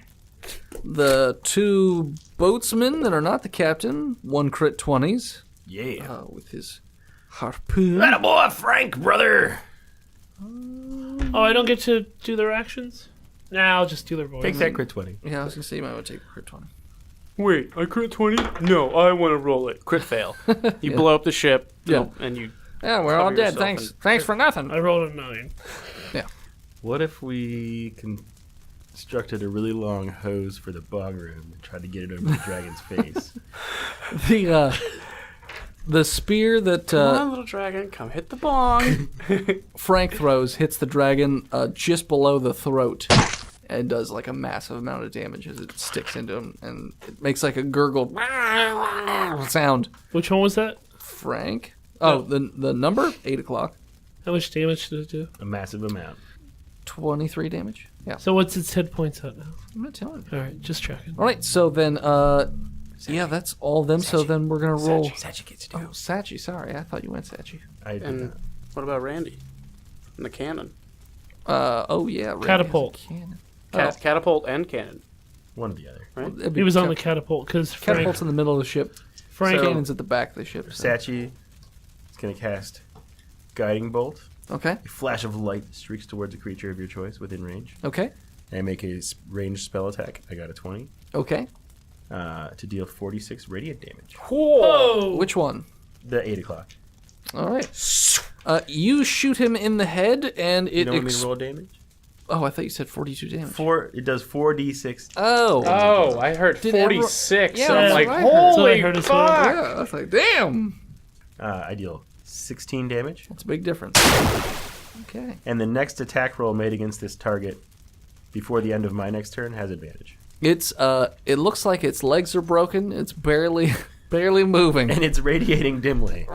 Speaker 7: The 2 boatsmen that are not the captain, 1 crit 20s.
Speaker 4: Yeah.
Speaker 7: With his harpoon.
Speaker 4: Attaboy, Frank, brother.
Speaker 2: Oh, I don't get to do their actions? Nah, I'll just do their voice.
Speaker 8: Take that crit 20.
Speaker 7: Yeah, I was going to say you might want to take a crit 20.
Speaker 5: Wait, I crit 20? No, I want to roll it. Crit fail. You blow up the ship.
Speaker 7: Yeah.
Speaker 5: And you.
Speaker 7: Yeah, we're all
Speaker 5: Cover
Speaker 7: dead.
Speaker 5: yourself
Speaker 7: Thanks.
Speaker 5: in-
Speaker 7: Thanks for nothing.
Speaker 2: I rolled a 9.
Speaker 8: What if we constructed a really long hose for the bog room and tried to get it over the dragon's face?
Speaker 7: The spear that
Speaker 5: Come on, little dragon, come hit the bong.
Speaker 7: Frank throws hits the dragon just below the throat and does like a massive amount of damage as it sticks into him, and it makes like a gurgle sound.
Speaker 2: Which one was that?
Speaker 7: Frank? Oh, the number? 8 o'clock.
Speaker 2: How much damage did it do?
Speaker 8: A massive amount.
Speaker 7: 23 damage. Yeah.
Speaker 2: So what's its hit points at now?
Speaker 7: I'm not telling you.
Speaker 2: Alright, just checking.
Speaker 7: All right, so then, yeah, that's all them. So then we're gonna roll.
Speaker 4: Sachi gets to do.
Speaker 7: Oh, Sachi. Sorry, I thought you went Sachi.
Speaker 8: I did
Speaker 5: And
Speaker 8: not.
Speaker 5: what about Randy? And the cannon.
Speaker 7: Oh yeah, Randy has a
Speaker 2: Catapult.
Speaker 7: cannon.
Speaker 5: Catapult and cannon.
Speaker 8: One or the other.
Speaker 5: Right?
Speaker 7: It'd be
Speaker 2: He was on the catapult because
Speaker 7: catapult's in the middle of the ship.
Speaker 2: Frank
Speaker 7: Cannon's at the back of the ship. So.
Speaker 8: Sachi is going to cast Guiding Bolt.
Speaker 7: Okay.
Speaker 8: A flash of light streaks towards a creature of your choice within range.
Speaker 7: Okay.
Speaker 8: And make a ranged spell attack. I got a 20.
Speaker 7: Okay.
Speaker 8: To deal 46 radiant damage.
Speaker 2: Whoa!
Speaker 7: Which one?
Speaker 8: The 8 o'clock.
Speaker 7: All right. You shoot him in the head, and
Speaker 8: You
Speaker 7: it.
Speaker 8: don't want me to roll damage?
Speaker 7: Oh, I thought you said 42 damage.
Speaker 8: It does 4d6.
Speaker 7: Oh.
Speaker 5: Oh, I heard
Speaker 7: Did
Speaker 5: 46.
Speaker 7: Yeah,
Speaker 5: so I'm
Speaker 7: that's
Speaker 5: like,
Speaker 7: what I heard.
Speaker 2: That's what I
Speaker 5: holy
Speaker 2: heard as well.
Speaker 5: fuck!
Speaker 7: Yeah, I was like, damn.
Speaker 8: I deal 16 damage.
Speaker 7: That's a big difference. Okay.
Speaker 8: And the next attack roll made against this target before the end of my next turn has advantage.
Speaker 7: It's it looks like its legs are broken. It's barely moving.
Speaker 8: And it's radiating dimly.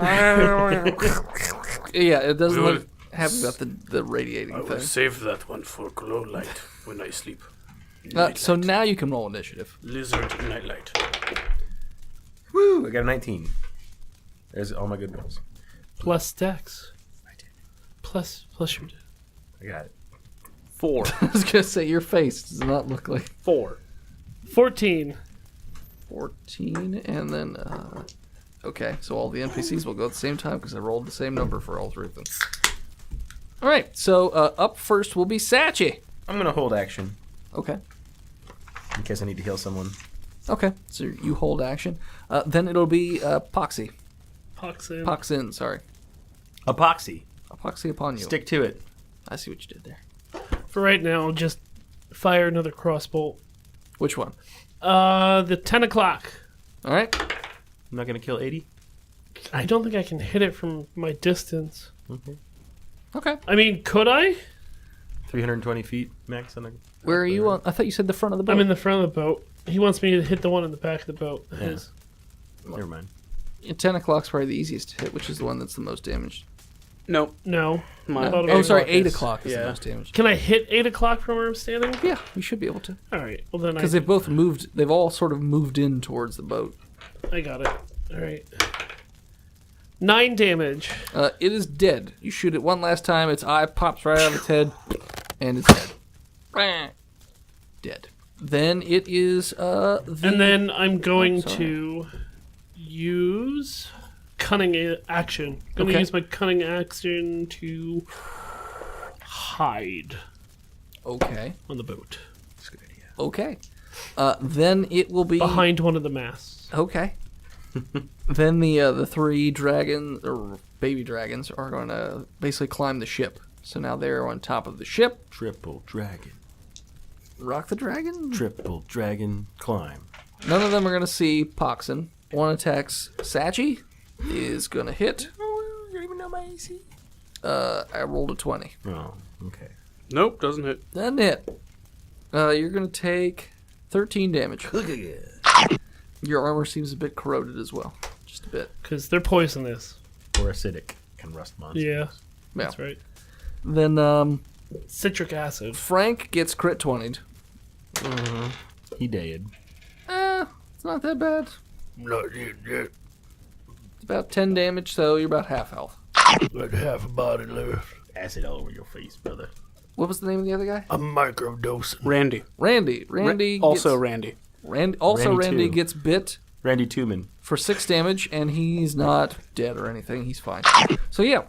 Speaker 7: Yeah, it doesn't look happy about the radiating
Speaker 6: I will
Speaker 7: thing.
Speaker 6: save that one for glow light when I sleep.
Speaker 7: So now you can roll initiative.
Speaker 6: Lizard nightlight.
Speaker 8: Woo! I got a 19. There's all my good rolls.
Speaker 2: Plus dex.
Speaker 8: I did.
Speaker 2: Plus your dex.
Speaker 8: I got it.
Speaker 5: 4.
Speaker 7: I was gonna say your face does not look like
Speaker 5: 4.
Speaker 2: 14.
Speaker 7: 14, and then okay, so all the NPCs will go at the same time because I rolled the same number for all 3 of them. All right, so up first will be Sachi.
Speaker 8: I'm going to hold action
Speaker 7: Okay.
Speaker 8: in case I need to heal someone.
Speaker 7: Okay, so you hold action. Then it'll be Poxy.
Speaker 2: Poxin.
Speaker 7: Poxin, sorry.
Speaker 8: Epoxy.
Speaker 7: Poxy upon you.
Speaker 8: Stick to it.
Speaker 7: I see what you did there.
Speaker 2: For right now, I'll just fire another crossbolt.
Speaker 7: Which one?
Speaker 2: The 10 o'clock.
Speaker 7: All right.
Speaker 8: I'm not going to kill 80.
Speaker 2: I don't think I can hit it from my distance.
Speaker 7: Okay.
Speaker 2: I mean, could I?
Speaker 8: 320 feet max on the...
Speaker 7: Where are you on? I thought you said the front of the boat.
Speaker 2: I'm in the front of the boat. He wants me to hit the one in the back of the boat.
Speaker 8: Yeah.
Speaker 2: His.
Speaker 8: Never mind.
Speaker 7: 10 o'clock's probably the easiest to hit, which is the one that's the most damaged.
Speaker 5: Nope.
Speaker 2: No.
Speaker 5: My
Speaker 2: No.
Speaker 7: Oh, sorry, 8
Speaker 5: is-
Speaker 7: o'clock is the
Speaker 5: yeah.
Speaker 7: most damaged.
Speaker 2: Can I hit 8 o'clock from where I'm standing?
Speaker 7: Yeah, you should be able to.
Speaker 2: Alright, well then
Speaker 7: Because they've both moved, they've all sort of moved in towards the boat.
Speaker 2: I got it. Alright. 9 damage.
Speaker 7: It is dead. You shoot it one last time, its eye pops right out of its head, and it's dead. Dead. Then it is,
Speaker 2: And then I'm going
Speaker 7: sorry.
Speaker 2: to use cunning action. I'm going to
Speaker 7: Okay.
Speaker 2: use my cunning action to hide
Speaker 7: Okay.
Speaker 2: on the boat.
Speaker 7: Okay. Then it will be...
Speaker 2: Behind one of the masts.
Speaker 7: Okay. Then the 3 dragons, or baby dragons, are going to basically climb the ship. So now they're on top of the ship.
Speaker 8: Triple dragon.
Speaker 7: Rock the dragon?
Speaker 8: Triple dragon climb.
Speaker 7: None of them are going to see Poxin. One attacks Sachi. Is going to hit.
Speaker 8: Oh, you don't even know my AC?
Speaker 7: I rolled a 20.
Speaker 8: Oh, okay.
Speaker 5: Nope, doesn't hit.
Speaker 7: Doesn't hit. You're going to take 13 damage. Your armor seems a bit corroded as well. Just a bit.
Speaker 2: Because they're poisonous.
Speaker 8: Or acidic and rust monsters.
Speaker 2: Yeah,
Speaker 7: Yeah.
Speaker 2: that's right.
Speaker 7: Then
Speaker 2: Citric acid.
Speaker 7: Frank gets crit 20'd.
Speaker 8: He did.
Speaker 7: It's not that bad.
Speaker 6: Not yet.
Speaker 7: about 10 damage, so you're about half health.
Speaker 6: Got half a body left.
Speaker 8: Acid all over your face, brother.
Speaker 7: What was the name of the other guy?
Speaker 6: I'm microdosing.
Speaker 5: Randy.
Speaker 7: Randy.
Speaker 5: Randy
Speaker 7: Randy
Speaker 8: too.
Speaker 7: gets bit
Speaker 8: Randy Tooman.
Speaker 7: for 6 damage, and he's not dead or anything. He's fine. So yeah,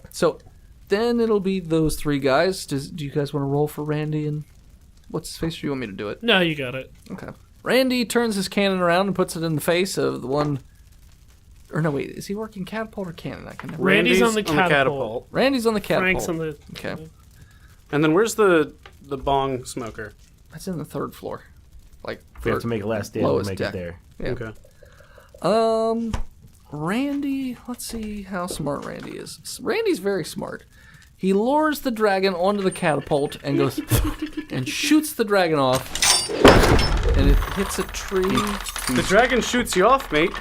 Speaker 7: then it'll be those 3 guys. Do you guys want to roll for Randy and what's his face? Or do you want me to do it?
Speaker 2: No, you got it.
Speaker 7: Okay. Randy turns his cannon around and puts it in the face of the one. Or no, wait, is he working catapult or cannon? I can never.
Speaker 2: Randy's on the catapult.
Speaker 7: Randy's on the catapult.
Speaker 2: Frank's on the.
Speaker 7: Okay,
Speaker 5: And then where's the bong smoker?
Speaker 7: that's in the 3rd floor. Like
Speaker 8: We have to make a last stand to
Speaker 7: lowest
Speaker 8: make
Speaker 7: deck.
Speaker 8: it there.
Speaker 7: Yeah.
Speaker 5: Okay.
Speaker 7: Randy, let's see how smart Randy is. Randy's very smart. He lures the dragon onto the catapult and goes and shoots the dragon off, and it hits a tree.
Speaker 5: The dragon shoots you off, mate.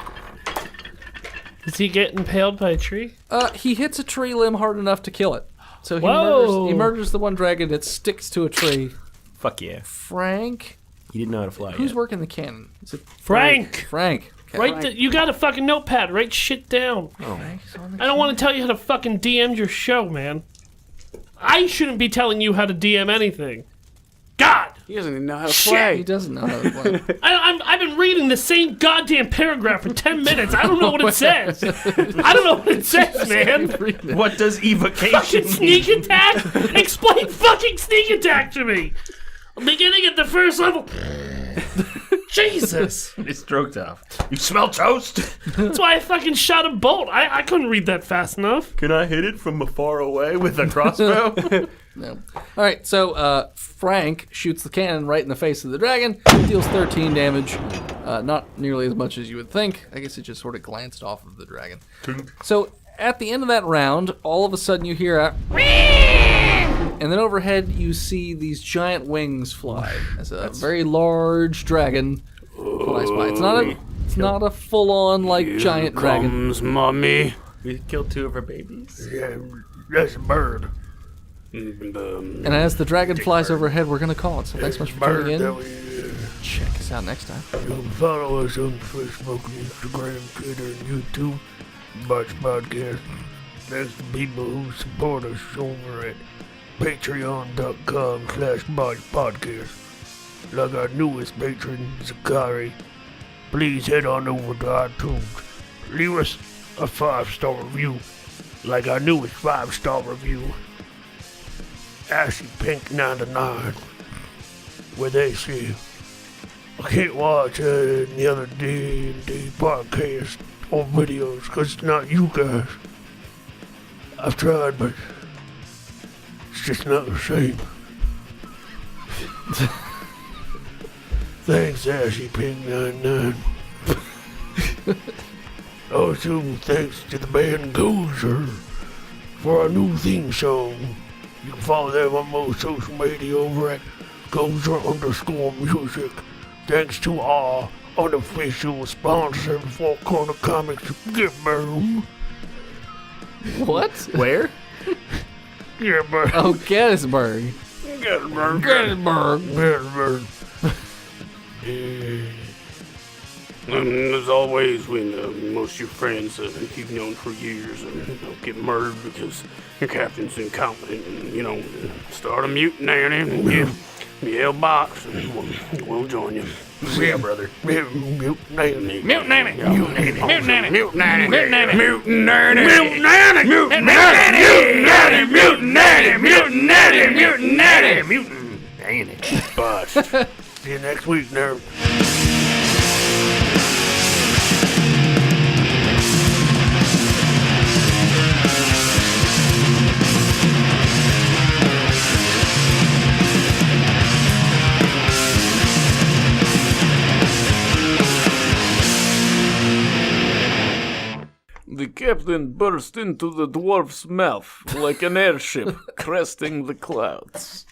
Speaker 2: Does he get impaled by a tree?
Speaker 7: He hits a tree limb hard enough to kill it. So
Speaker 2: Whoa.
Speaker 7: he murders the one dragon that sticks to a tree.
Speaker 8: Fuck yeah.
Speaker 7: Frank,
Speaker 8: He didn't know how to fly
Speaker 7: who's
Speaker 8: yet.
Speaker 7: working the cannon? Is it
Speaker 2: Frank!
Speaker 7: Frank. Okay.
Speaker 2: Write you got a fucking notepad. Write shit down.
Speaker 7: Frank's on the
Speaker 2: I don't want to tell you how to fucking DM your show, man. I shouldn't be telling you how to DM anything. God!
Speaker 5: He doesn't even know how to
Speaker 7: He
Speaker 5: play.
Speaker 7: doesn't know how to play.
Speaker 2: I've been reading the same goddamn paragraph for 10 minutes. I don't know what it says. I don't know what it says, man.
Speaker 8: What does evocation
Speaker 2: Fucking sneak attack? Explain fucking sneak attack to me. Beginning at the first level. Jesus.
Speaker 8: It's stroked off.
Speaker 4: You smell toast?
Speaker 2: That's why I fucking shot a bolt. I couldn't read that fast enough.
Speaker 8: Can I hit it from far away with a crossbow?
Speaker 7: No. All right, so Frank shoots the cannon right in the face of the dragon, deals 13 damage. Not nearly as much as you would think. I guess it just sort of glanced off of the dragon. So at the end of that round, all of a sudden you hear a and then overhead you see these giant wings fly as a very large dragon flies by. It's not a full-on like giant dragon.
Speaker 6: Comes mommy.
Speaker 8: We killed 2 of her babies.
Speaker 6: Yeah, that's a bird.
Speaker 7: And as the dragon flies overhead, we're gonna call it. So thanks so much for tuning in. Check us out next time.
Speaker 6: You can follow us on Facebook, Instagram, Twitter, and YouTube. Botched Podcast. Thanks to people who support us over at patreon.com/botchedpodcast. Like our newest patron, Zakari. Please head on over to iTunes. Leave us a 5-star review. Like our newest 5-star review. Ashy Pink 99. Where they say, I can't watch the other D&D podcast or videos because it's not you guys. I've tried, but it's just not the same. Thanks, Ashy Pink 99. Also, thanks to the band Gozer for our new theme song. You can follow them on most social media over at Gozer_music. Thanks to our unofficial sponsor, Four Corner Comics, Gettysburg.
Speaker 7: What?
Speaker 8: Where?
Speaker 6: Gettysburg.
Speaker 7: Oh, Gettysburg.
Speaker 6: Gettysburg.
Speaker 7: Gettysburg.
Speaker 6: Gettysburg. As always, when most of your friends you've known for years get murdered because your captain's incompetent and, start a mutiny and yell box and we'll join you.
Speaker 4: Yeah, brother.
Speaker 6: Mutiny.
Speaker 1: Mutiny.
Speaker 6: Mutiny.
Speaker 1: Mutiny.
Speaker 6: Mutiny.
Speaker 1: Mutiny.
Speaker 6: Mutiny. Botched. See you next week, nerd.
Speaker 5: The captain burst into the dwarf's mouth like an airship cresting the clouds.